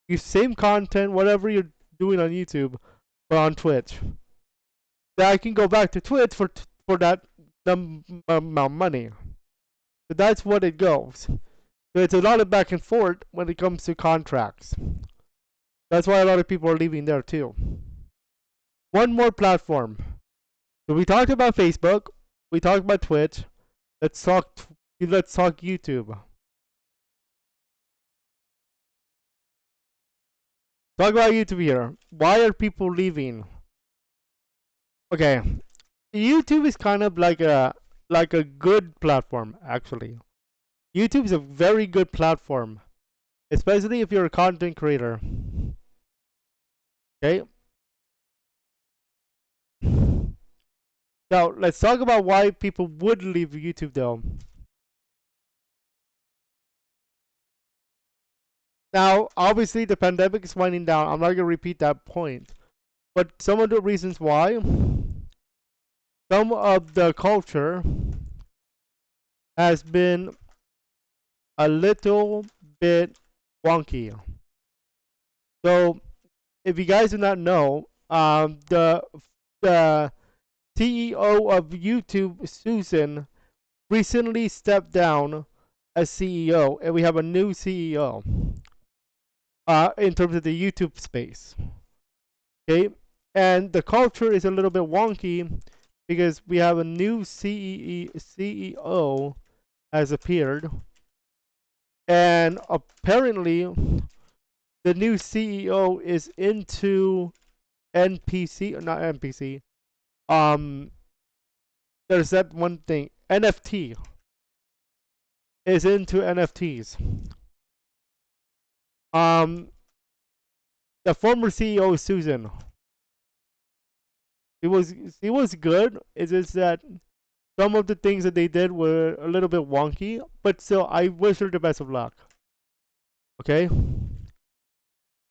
You same content, whatever you're doing on YouTube, but on Twitch. Then I can go back to Twitch for that amount of money." So that's what it goes. So it's a lot of back and forth when it comes to contracts. That's why a lot of people are leaving there too. One more platform. So we talked about Facebook. We talked about Twitch. Let's talk YouTube. Talk about YouTube here. Why are people leaving? Okay, YouTube is kind of like a good platform, actually. YouTube is a very good platform, especially if you're a content creator. Okay. Now let's talk about why people would leave YouTube though. Now, obviously the pandemic is winding down. I'm not gonna repeat that point. But some of the reasons why, some of the culture has been a little bit wonky. So, if you guys do not know, the CEO of YouTube, Susan, recently stepped down as CEO, and we have a new CEO in terms of the YouTube space. Okay, and the culture is a little bit wonky because we have a new CEO has appeared, and apparently the new CEO is into NPC, not NPC. There's that one thing, NFT. Is into NFTs. The former CEO is Susan. He was good. It's just that some of the things that they did were a little bit wonky, but still, I wish her the best of luck. Okay.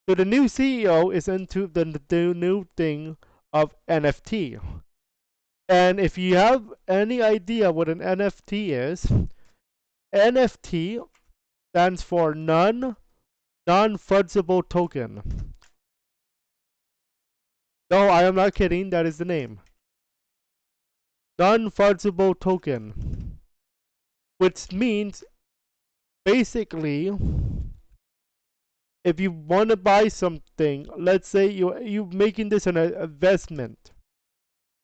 So the new CEO is into the new thing of NFT. And if you have any idea what an NFT is, NFT stands for non-fungible token. No, I am not kidding. That is the name. Non-fungible token, which means basically, if you want to buy something, let's say you making this an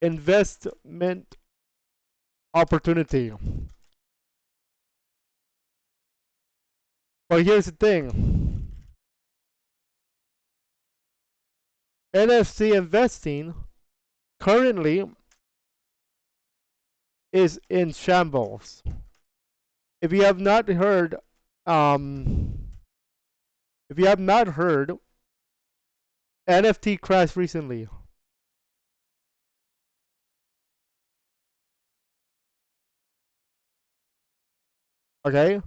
investment opportunity. But here's the thing. NFT investing currently is in shambles. If you have not heard, NFT crashed recently. Okay?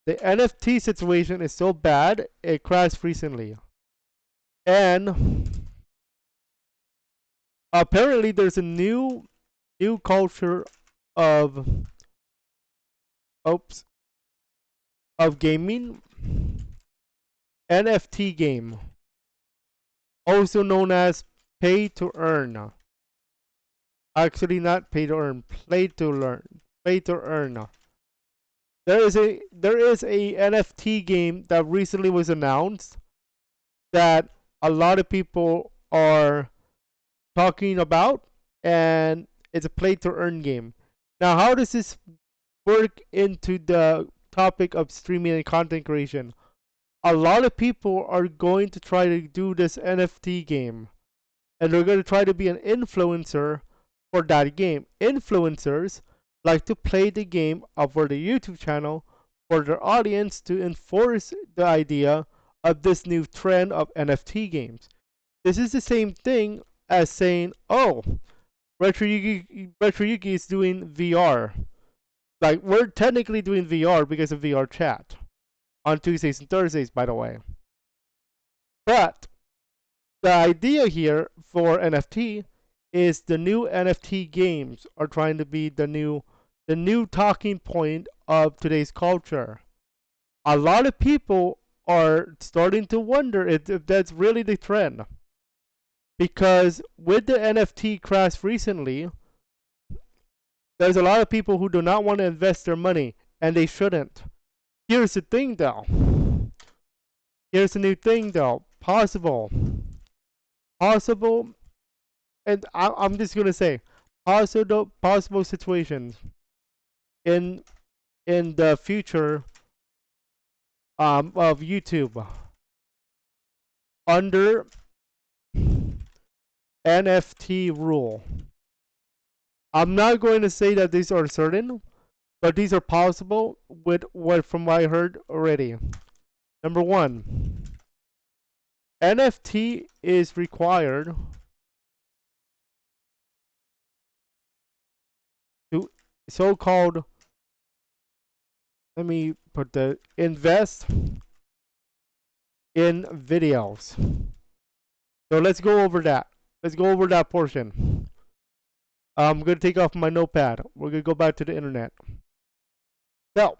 The NFT situation is so bad, it crashed recently. And apparently there's a new culture of gaming. NFT game, also known as pay to earn. Actually, not pay to earn, play to learn, pay to earn. There is a NFT game that recently was announced that a lot of people are talking about, and it's a play to earn game. Now, how does this work into the topic of streaming and content creation? A lot of people are going to try to do this NFT game, and they're going to try to be an influencer for that game. Influencers like to play the game for the YouTube channel for their audience to enforce the idea of this new trend of NFT games. This is the same thing as saying, oh, Retro Yugi is doing VR. Like, we're technically doing VR because of VR chat. On Tuesdays and Thursdays, by the way. But the idea here for NFT is the new NFT games are trying to be the new talking point of today's culture. A lot of people are starting to wonder if that's really the trend. Because with the NFT crash recently, there's a lot of people who do not want to invest their money, and they shouldn't. Here's the thing though. Here's the new thing though. Possible, and I'm just gonna say, possible situations in the future of YouTube under NFT rule. I'm not going to say that these are certain, but these are possible with from what I heard already. Number one, NFT is required to so-called, let me put the, invest in videos. So let's go over that. Let's go over that portion. I'm going to take off my notepad. We're going to go back to the internet. Now,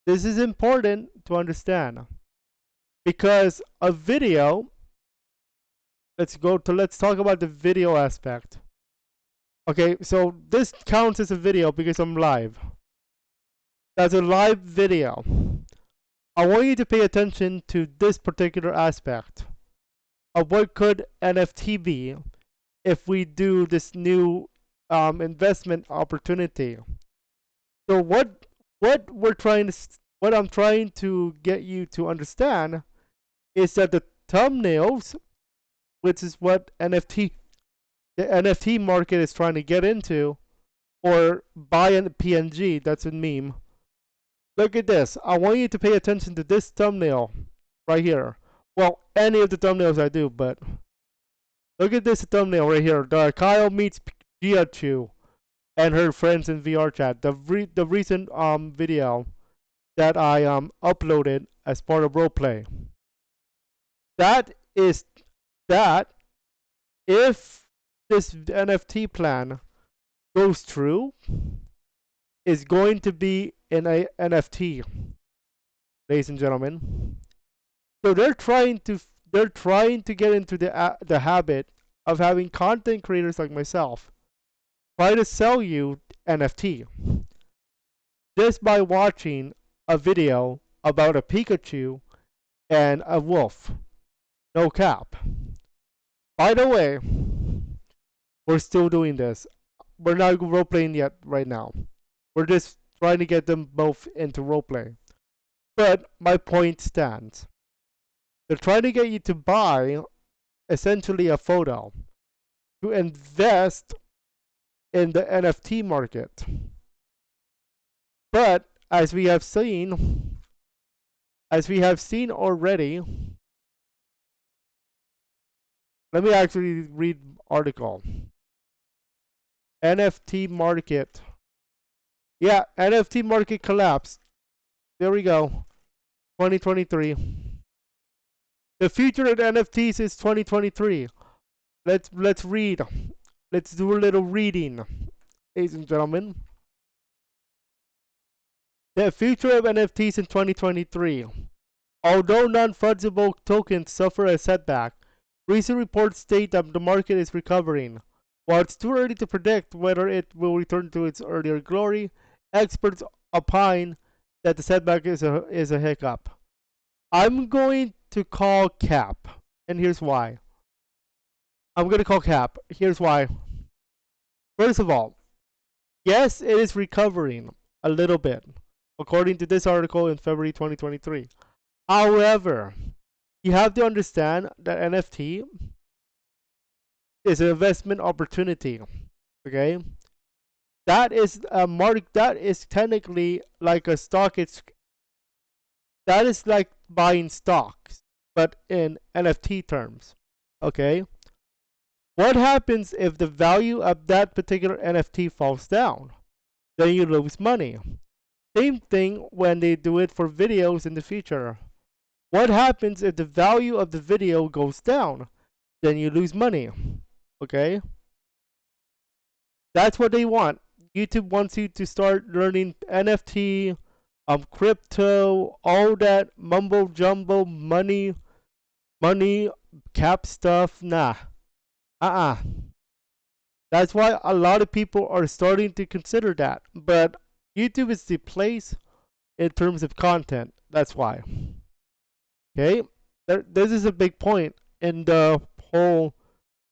this is important to understand because a video, let's talk about the video aspect. Okay, so this counts as a video because I'm live. That's a live video. I want you to pay attention to this particular aspect of what could NFT be if we do this new investment opportunity. So what I'm trying to get you to understand is that the thumbnails, which is what the NFT market is trying to get into, or buy a PNG, that's a meme. Look at this. I want you to pay attention to this thumbnail right here. Well, any of the thumbnails I do, but look at this thumbnail right here. The Kyle meets Giachu and her friends in VR chat. The recent video that I uploaded as part of roleplay. That is that if this NFT plan goes through, is going to be in a NFT. ladies and gentlemen. So they're trying to get into the habit of having content creators like myself try to sell you NFT just by watching a video about a Pikachu and a wolf. No cap. By the way, we're still doing this. We're not role playing yet right now. We're just trying to get them both into roleplay. But my point stands. They're trying to get you to buy essentially a photo to invest in the NFT market. But as we have seen already, let me actually read article. NFT market. Yeah, NFT market collapsed. There we go. 2023. The future of NFTs is 2023. Let's read. Let's do a little reading, ladies and gentlemen. The future of NFTs in 2023. Although non-fungible tokens suffer a setback, recent reports state that the market is recovering. While it's too early to predict whether it will return to its earlier glory, experts opine that the setback is a hiccup. I'm going to call cap, and here's why. I'm going to call cap. Here's why. First of all, yes, it is recovering a little bit, according to this article in February 2023. However, you have to understand that NFT is an investment opportunity. Okay, that is a mark. That is technically like a stock. That is like buying stocks, but in NFT terms. Okay, what happens if the value of that particular NFT falls down? Then you lose money. Same thing when they do it for videos in the future. What happens if the value of the video goes down? Then you lose money. Okay? That's what they want. YouTube wants you to start learning NFT, crypto, all that mumbo jumbo money cap stuff. Nah. That's why a lot of people are starting to consider that. But YouTube is the place in terms of content. That's why. Okay? This is a big point in the whole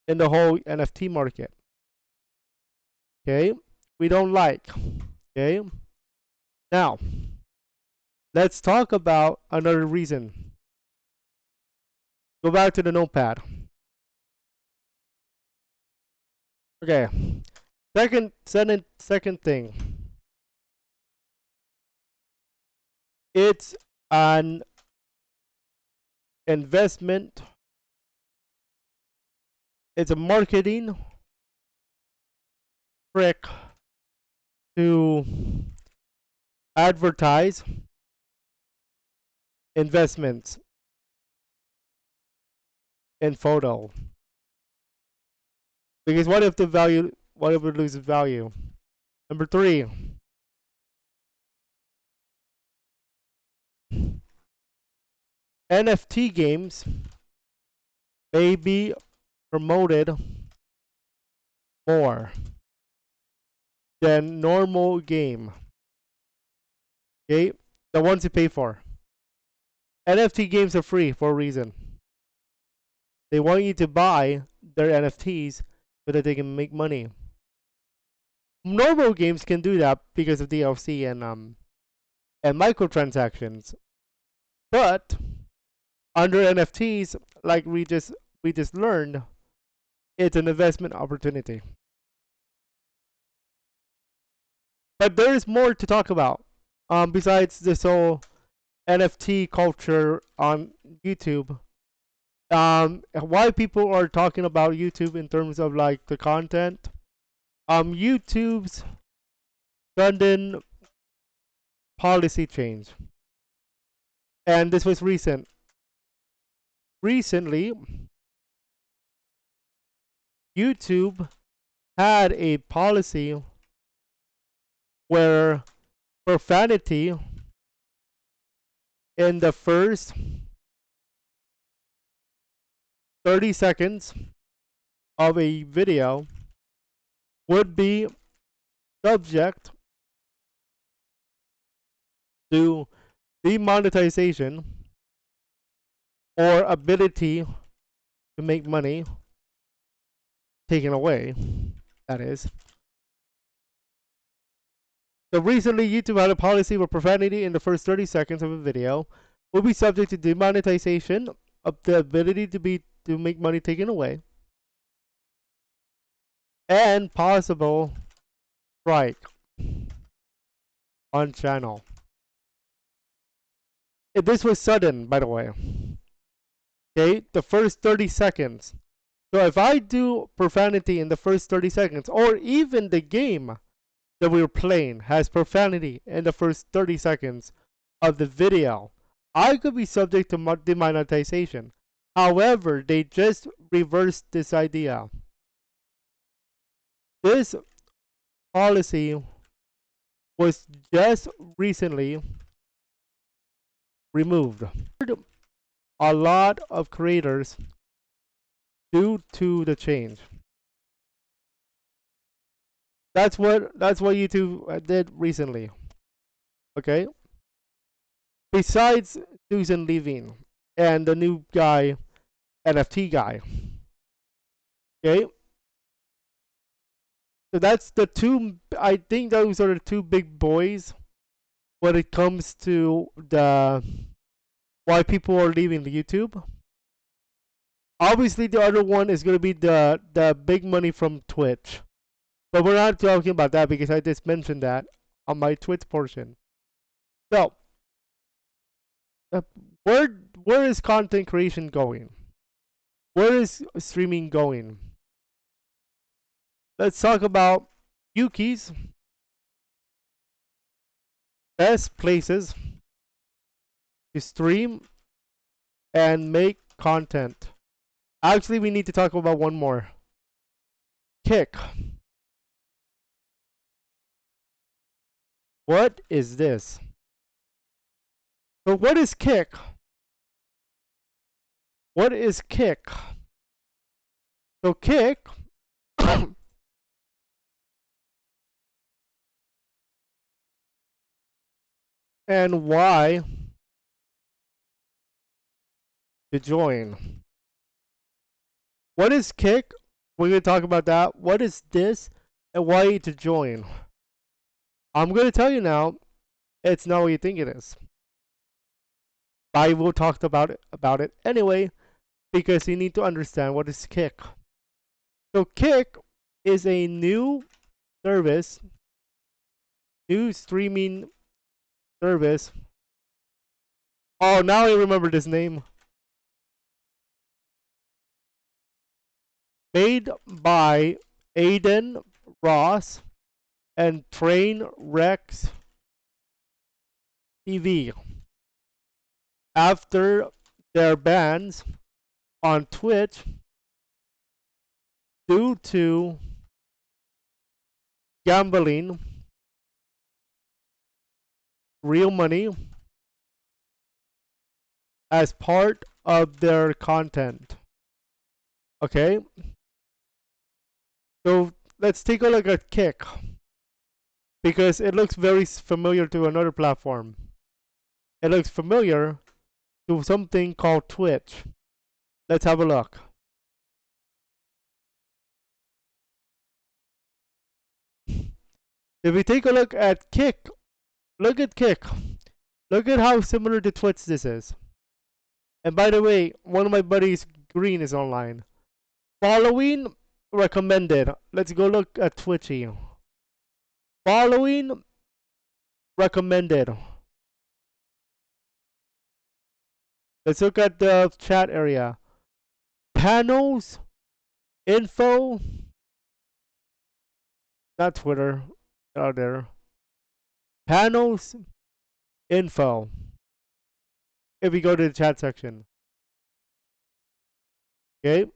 NFT market. Okay? We don't like. Okay? Now, let's talk about another reason. Go back to the notepad. Okay. Second thing. It's an investment. It's a marketing trick to advertise investments in photo. Because what if it loses value? Number 3. NFT games may be promoted more than normal game. Okay? The ones you pay for. NFT games are free for a reason. They want you to buy their NFTs so that they can make money. Normal games can do that because of DLC and microtransactions. But under NFTs, like we just learned, it's an investment opportunity. But there is more to talk about. Besides this whole NFT culture on YouTube. Why people are talking about YouTube in terms of like the content. YouTube's sudden policy change. And this was recent. Recently, YouTube had a policy where profanity in the first 30 seconds of a video would be subject to demonetization or ability to make money taken away, that is. So recently, YouTube had a policy where profanity in the first 30 seconds of a video will be subject to demonetization of the ability to make money taken away and possible strike on channel. This was sudden, by the way. Okay, the first 30 seconds. So if I do profanity in the first 30 seconds, or even the game that we were playing has profanity in the first 30 seconds of the video, I could be subject to demonetization. However, they just reversed this idea. This policy was just recently removed. A lot of creators due to the change. That's what YouTube did recently. Okay. Besides Susan leaving and the new guy, NFT guy. Okay. So that's the two. I think those are the two big boys when it comes to the why people are leaving the YouTube. Obviously, the other one is going to be the big money from Twitch. But we're not talking about that because I just mentioned that on my Twitch portion. So, where is content creation going? Where is streaming going? Let's talk about Yuki's best places to stream and make content. Actually, we need to talk about one more. Kick. What is this? So what is Kick? What is Kick? So Kick and why to join. What is Kick? We're going to talk about that. What is this? And why to join? I'm going to tell you now, it's not what you think it is. I will talk about it anyway, because you need to understand what is Kick. So Kick is a new service, new streaming service. Oh, now I remember this name. Made by Aiden Ross and Trainwrecks TV. After their bans on Twitch due to gambling, real money as part of their content. Okay? So let's take a look at Kick, because it looks very familiar to another platform. It looks familiar to something called Twitch. Let's have a look. If we take a look at Kick, look at Kick. Look at how similar to Twitch this is. And by the way, one of my buddies, Green, is online. Following recommended. Let's go look at Twitchy. Following recommended. Let's look at the chat area. Panels, info, not Twitter, out there. Panels, info. If we go to the chat section. Okay.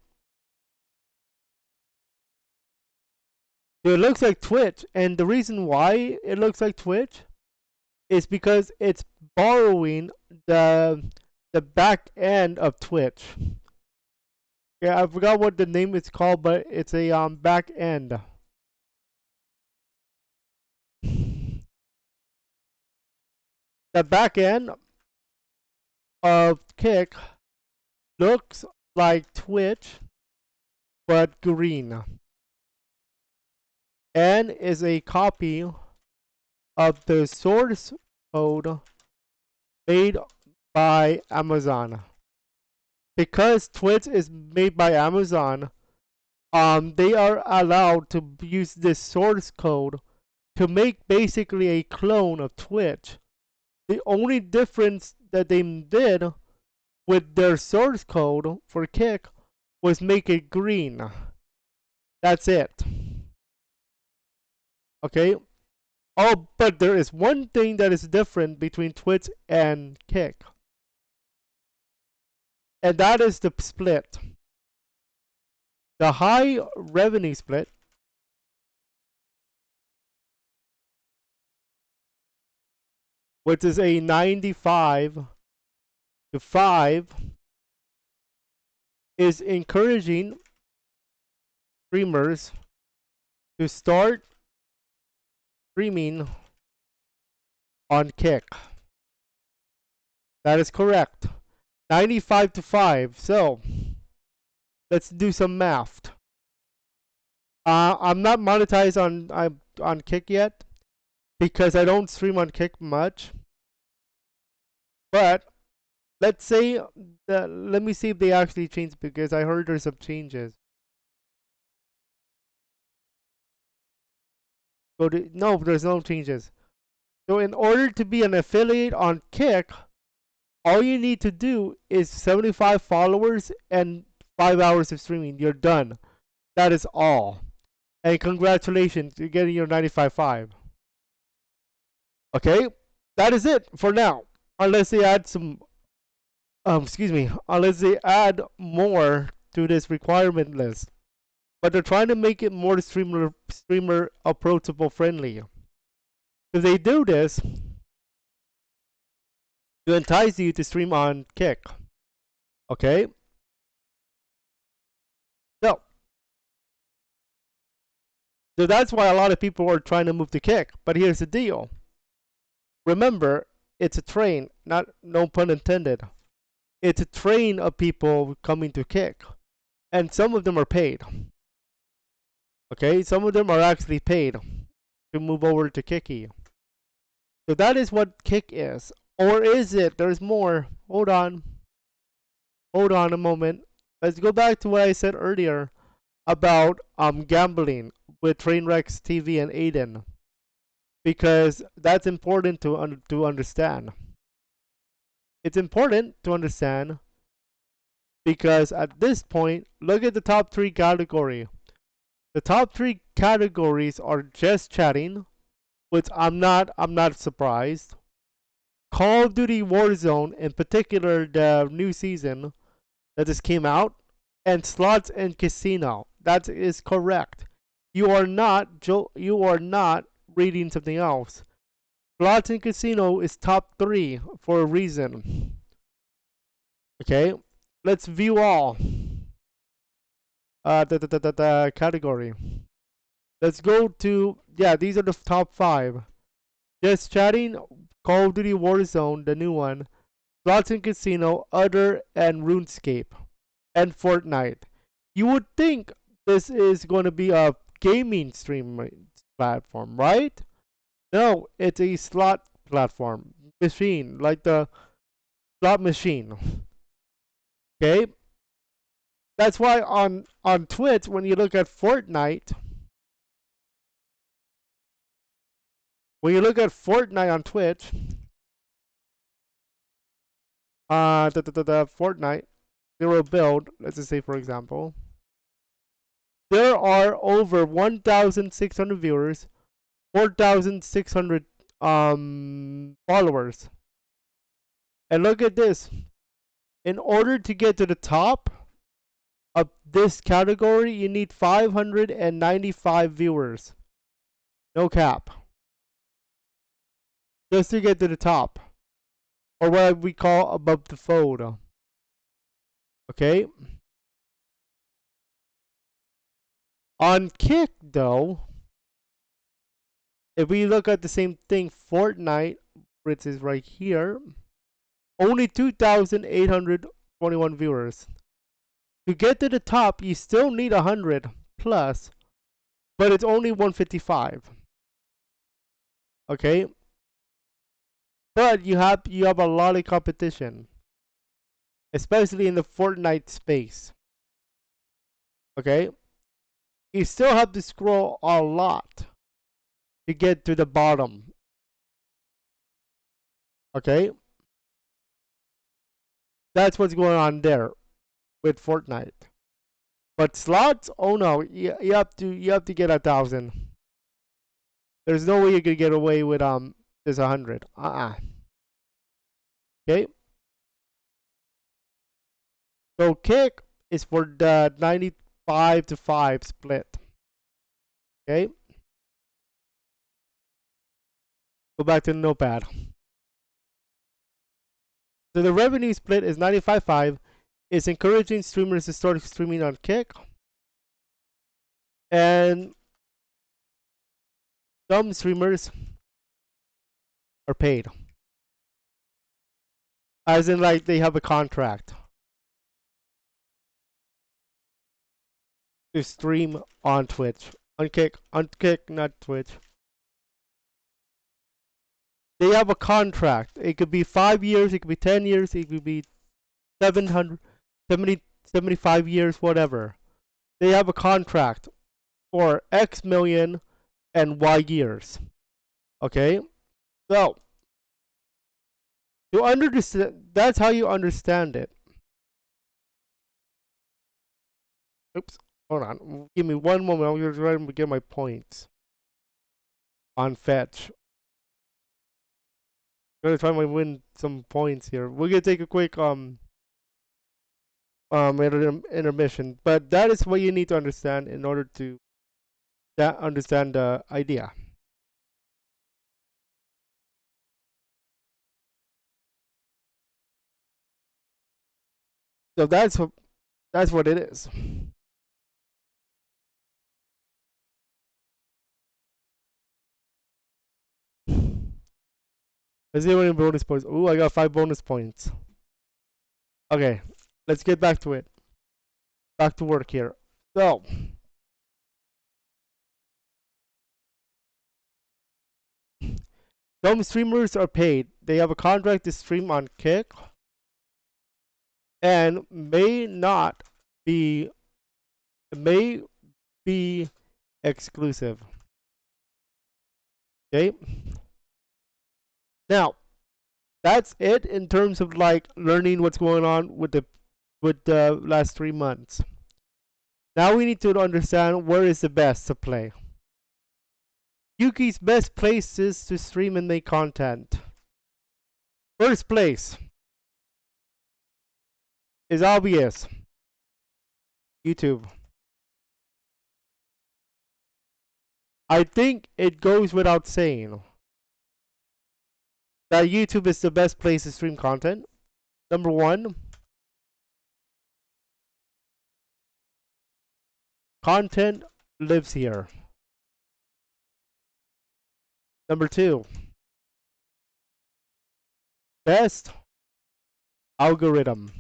So it looks like Twitch, and the reason why it looks like Twitch is because it's borrowing the back end of Twitch. Yeah, I forgot what the name is called, but it's a back end. The back end of Kick looks like Twitch, but green, and is a copy of the source code made by Amazon. Because Twitch is made by Amazon, they are allowed to use this source code to make basically a clone of Twitch. The only difference that they did with their source code for Kick was make it green. That's it. Okay? Oh, but there is one thing that is different between Twitch and Kick. And that is the split. The high revenue split which is a 95 to 5, is encouraging streamers to start streaming on Kick. That is correct. 95 to 5. So, let's do some math. I'm not monetized on Kick yet, because I don't stream on Kick much. But let's say let me see if they actually changed, because I heard there's some changes. No, there's no changes. So in order to be an affiliate on Kick, all you need to do is 75 followers and 5 hours of streaming. You're done. That is all. And congratulations, you're getting your 95.5. Okay, that is it for now. Unless they add some, unless they add more to this requirement list. But they're trying to make it more streamer approachable friendly. If they do this, to entice you to stream on Kick. Okay? So that's why a lot of people are trying to move to Kick. But here's the deal. Remember, it's a train, no pun intended. It's a train of people coming to Kick. And some of them are paid. Okay, some of them are actually paid to move over to Kicky. So that is what Kick is. Or is it? There's more. Hold on. Hold on a moment. Let's go back to what I said earlier about gambling with Trainwrecks TV and Aiden. Because that's important to understand. It's important to understand because at this point, look at the top 3 category. The top 3 categories are just chatting, which I'm not surprised. Call of Duty Warzone, in particular the new season that just came out, and slots and casino. That is correct. You are not reading something else. Slots and casino is top 3 for a reason. Okay, let's view all. The category. Let's go to, yeah, these are the top 5. Just chatting, Call of Duty Warzone, the new one, Slots and Casino, Other, and RuneScape, and Fortnite. You would think this is going to be a gaming stream platform, right? No, it's a slot platform machine, like the slot machine. Okay? That's why on Twitch, when you look at Fortnite, on Twitch, the Fortnite Zero Build, let's just say for example, there are over 1,600 viewers, 4,600 followers. And look at this. In order to get to the top of this category, you need 595 viewers. No cap. Just to get to the top. or what we call above the fold. Okay. On Kick though, if we look at the same thing, Fortnite, which is right here, only 2,821 viewers. To get to the top, you still need 100 plus, but it's only 155. Okay, but you have a lot of competition, especially in the Fortnite space. Okay, you still have to scroll a lot to get to the bottom. Okay, that's what's going on there with Fortnite. But slots, oh no, you have to get 1,000. There's no way you could get away with just 100. Okay. So Kick is for the 95 to 5 split. Okay. Go back to the notepad. So the revenue split is 95-5. It's encouraging streamers to start streaming on Kick. And some streamers are paid. As in, like, they have a contract to stream on Twitch. On Kick, not Twitch. They have a contract. It could be 5 years, it could be 10 years, it could be 75 years, whatever. They have a contract for X million and Y years. Okay? So, you understand, that's how you understand it. Oops, hold on. Give me one moment. I'm going to try to get my points on fetch. I'm going to try to win some points here. We're going to take a quick intermission, but that is what you need to understand in order to understand the idea. So that's what it is. Let's see how many bonus points. Ooh, I got 5 bonus points. Okay, let's get back to it. Back to work here. So, some streamers are paid. They have a contract to stream on Kick and may be exclusive. Okay? Now, that's it in terms of like learning what's going on with the last 3 months. Now we need to understand where is the best to play. Yuki's best places to stream and make content. First place is obvious. YouTube. I think it goes without saying that YouTube is the best place to stream content. Number 1, content lives here. Number 2, best algorithm.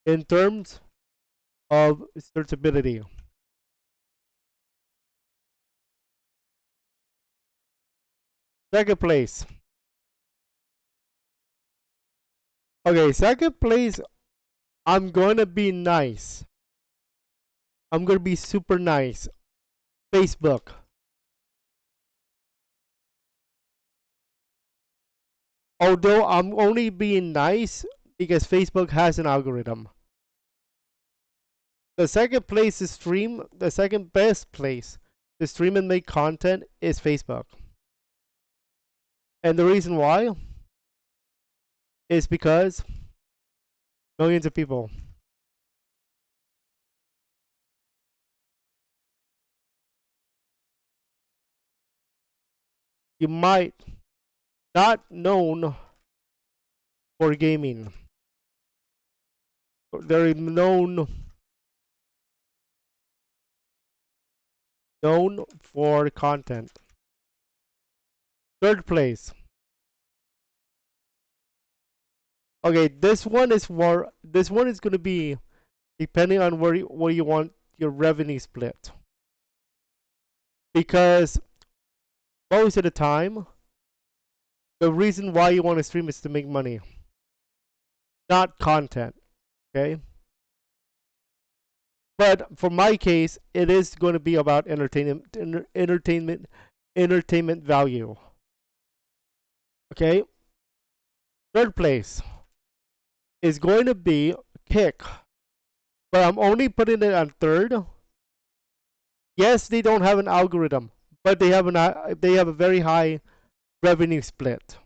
In terms of searchability. Second place. Okay, second place, I'm gonna be nice. I'm gonna be super nice. Facebook. Although I'm only being nice because Facebook has an algorithm. The second place to stream, the second best place to stream and make content is Facebook. And the reason why is because millions of people. You might not known for gaming. They're known for content. Third place. Okay, this one is gonna be depending on where you want your revenue split. Because most of the time, the reason why you want to stream is to make money, not content. Okay? But for my case, it is going to be about entertainment value. Okay? Third place is going to be Kick. But I'm only putting it on third. Yes, they don't have an algorithm, but they have a very high revenue split.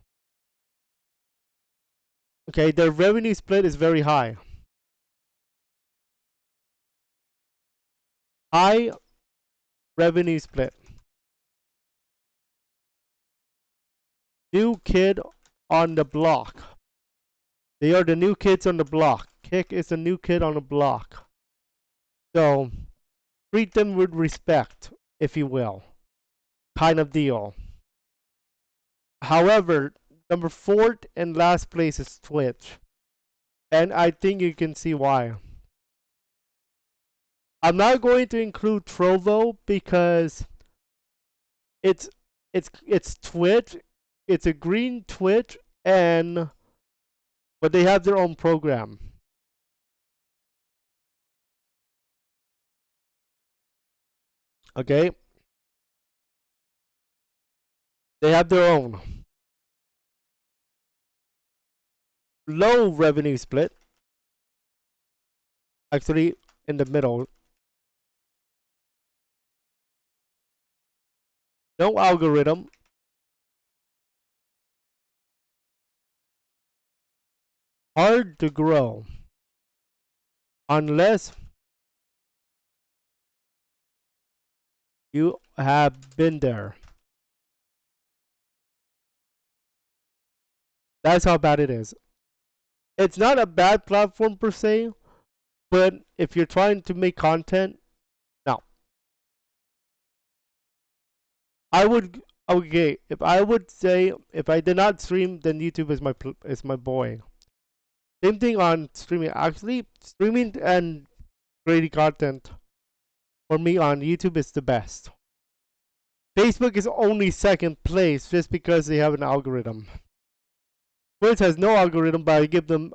Okay, their revenue split is very high. High revenue split. New kid on the block. They are the new kids on the block. Kick is the new kid on the block. So, treat them with respect, if you will. Kind of deal. However, number 4 and last place is Twitch. And I think you can see why. I'm not going to include Trovo because it's Twitch. It's a green Twitch, but they have their own program. Okay? They have their own. Low revenue split. Actually, in the middle. No algorithm. Hard to grow. Unless you have been there. That's how bad it is. It's not a bad platform per se, but if you're trying to make content, no. If I would say if I did not stream, then YouTube is my boy. Same thing on streaming. Actually, streaming and creating content for me on YouTube is the best. Facebook is only second place just because they have an algorithm. Twitch has no algorithm, but I give them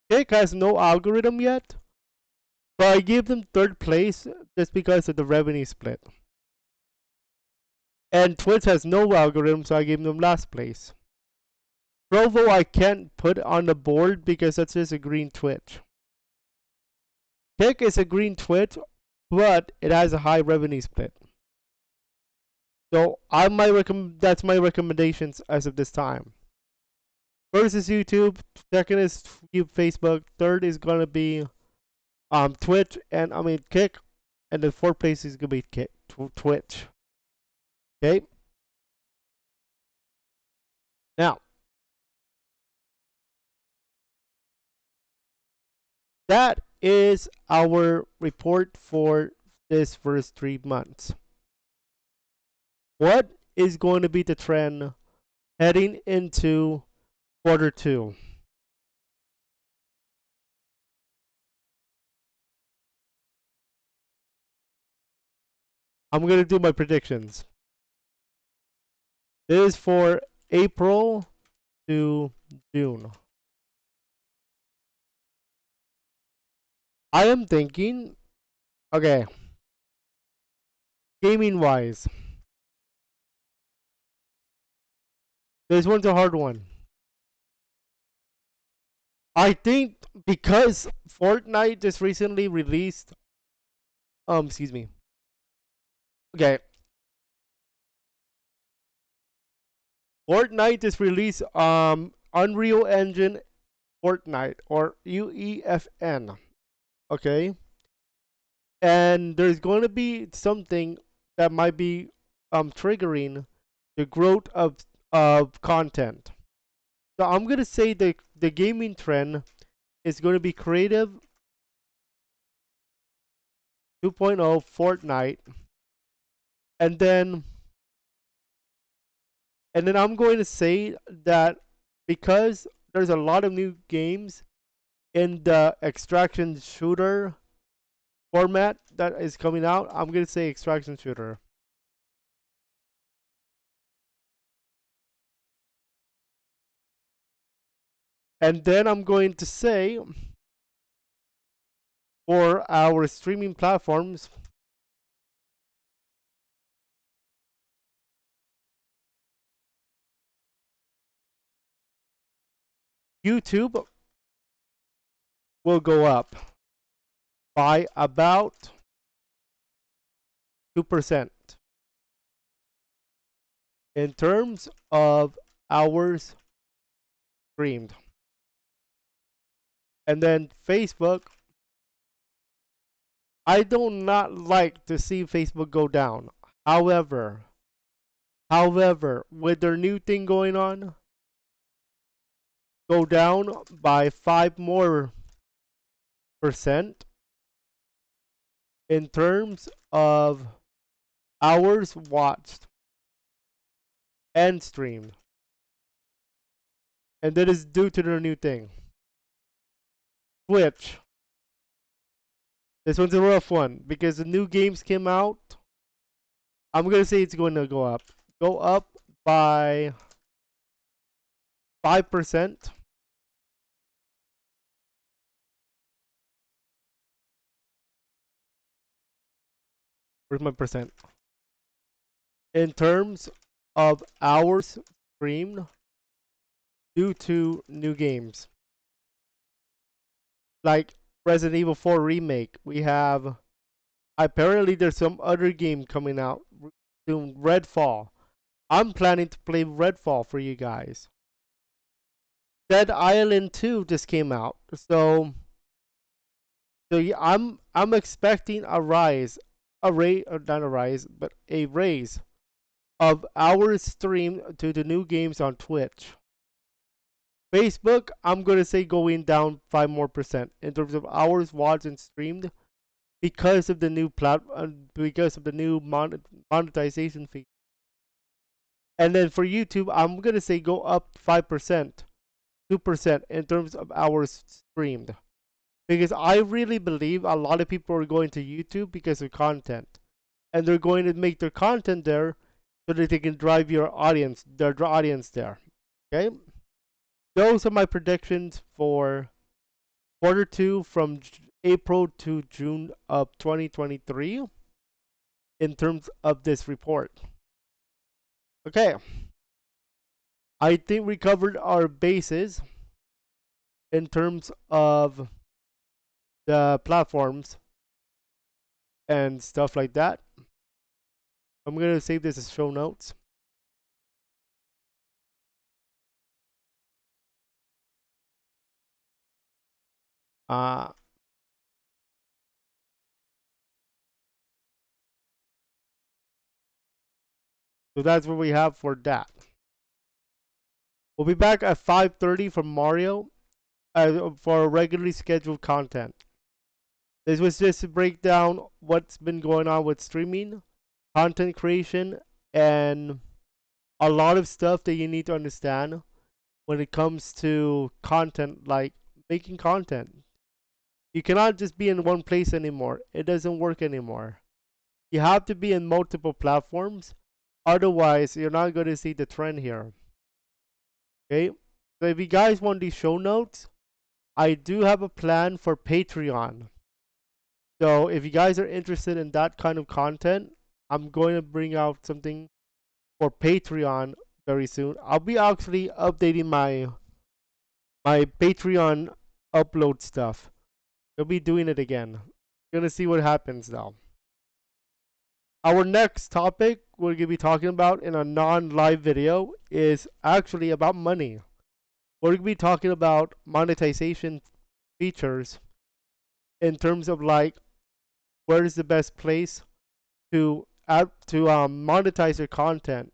Kick has no algorithm yet, but I give them third place just because of the revenue split. And Twitch has no algorithm, so I gave them last place. Trovo I can't put on the board because that's just a green Twitch. Kick is a green Twitch, but it has a high revenue split. So that's my recommendations as of this time. First is YouTube, second is Facebook, third is gonna be Twitch and Kick, and the fourth place is gonna be Twitch. Okay. Now, that is our report for this first 3 months. What is going to be the trend heading into quarter 2? I'm going to do my predictions. This is for April to June. I am thinking, okay, gaming wise, this one's a hard one. I think because Fortnite just recently released, excuse me. Okay. Fortnite just released Unreal Engine Fortnite or UEFN. Okay. And there's going to be something that might be triggering the growth of of content. So I'm gonna say the gaming trend is gonna be creative 2.0 Fortnite, and then I'm going to say that because there's a lot of new games in the extraction shooter format that is coming out, I'm gonna say extraction shooter. And then I'm going to say for our streaming platforms, YouTube will go up by about 2% in terms of hours streamed. And then Facebook, I do not like to see Facebook go down. However, with their new thing going on, go down by 5 more percent in terms of hours watched and streamed. And that is due to their new thing. Twitch. This one's a rough one because the new games came out. I'm gonna say it's going to go up. Go up by 5%. Where's my percent? In terms of hours streamed due to new games. Like Resident Evil 4 Remake. We have, apparently there's some other game coming out soon, Redfall. I'm planning to play Redfall for you guys. Dead Island 2 just came out. So yeah, I'm expecting a rise, not a rise, but a raise of hours streamed to the new games on Twitch. Facebook, I'm gonna say going down 5 more percent in terms of hours watched and streamed because of the new because of the new monetization fee. And then for YouTube, I'm gonna say go up 5%, 2% in terms of hours streamed. Because I really believe a lot of people are going to YouTube because of content. And they're going to make their content there so that they can drive their audience there. Okay? Those are my predictions for quarter 2 from April to June of 2023 in terms of this report. Okay. I think we covered our bases in terms of the platforms and stuff like that. I'm going to save this as show notes. So that's what we have for that. We'll be back at 5:30 for Mario for regularly scheduled content. This was just to break down what's been going on with streaming, content creation, and a lot of stuff that you need to understand when it comes to content, like making content. You cannot just be in one place anymore. It doesn't work anymore. You have to be in multiple platforms. Otherwise, you're not going to see the trend here. Okay? So if you guys want these show notes, I do have a plan for Patreon. So if you guys are interested in that kind of content, I'm going to bring out something for Patreon very soon. I'll be actually updating my Patreon upload stuff. We'll be doing it again. Gonna see what happens now. Our next topic we're gonna be talking about in a non-live video is actually about money. We're gonna be talking about monetization features in terms of like where is the best place to monetize your content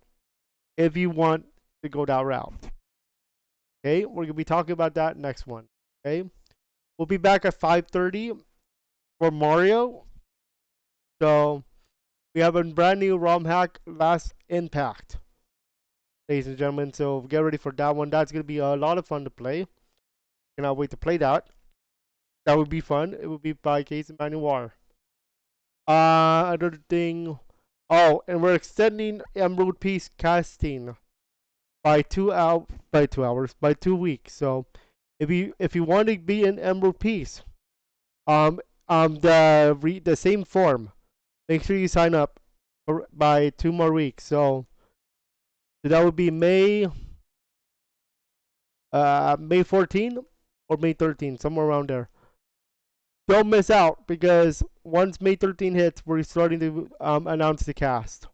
if you want to go that route. Okay, we're gonna be talking about that next one. Okay, we'll be back at 5:30 for Mario. So we have a brand new ROM hack, Last Impact, ladies and gentlemen. So get ready for that one. That's gonna be a lot of fun to play. Cannot wait to play that. That would be fun. It would be by Case and Manuar. Another thing. Oh, and we're extending Emerald Piece casting by 2 weeks. So if you want to be in Emerald Piece, the same form, make sure you sign up by 2 more weeks. So that would be May 14 or May 13, somewhere around there. Don't miss out, because once May 13 hits, we're starting to announce the cast.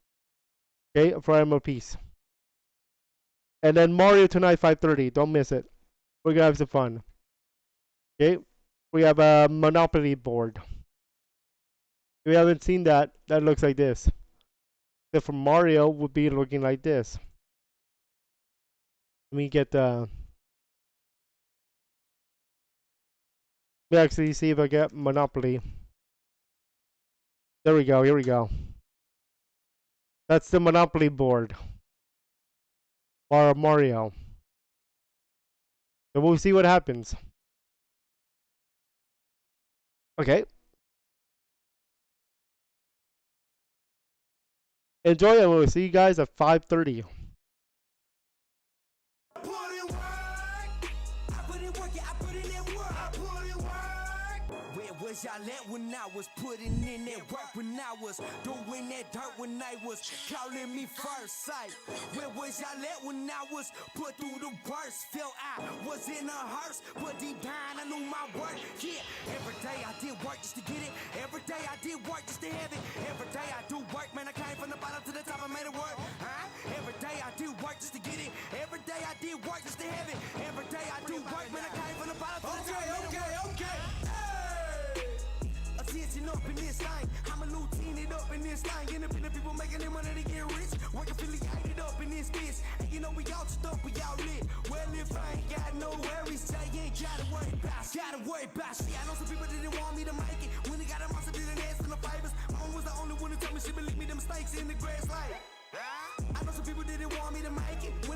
Okay, for Emerald Piece. And then Mario tonight, 5:30. Don't miss it. We're gonna have some fun. Okay, we have a Monopoly board. If you haven't seen that, that looks like this. Except for Mario would be looking like this. Let me get the. Let me actually see if I get Monopoly. There we go. Here we go. That's the Monopoly board for Mario. So we'll see what happens. Okay. Enjoy, and we'll see you guys at 5:30. Was y'all at when I was putting in that work, when I was doing that dirt, when I was calling me first sight? Where was y'all at when I was put through the worst? Felt I was in a hearse, but deep down I knew my worth. Yeah, every day I did work just to get it. Every day I did work just to have it. Every day I do work, man, I came from the bottom to the top, I made it work. Every day I did work just to get it. Every day I did work just to have it. Every day I do work, man, I came from the bottom to the top, I made it work. Attention up in this thing, I'm a lieutenant up in this thing. Independent people making their money to get rich, work affiliated up in this bitch. And you know we all stuck, we all lit. Well, if I ain't got no worries, say you ain't gotta worry about shit. I know some people didn't want me to make it. When they got a monster, didn't ask for no favors. Mom was the only one who told me she believed me them mistakes in the grass like. I know some people didn't want me to make it. When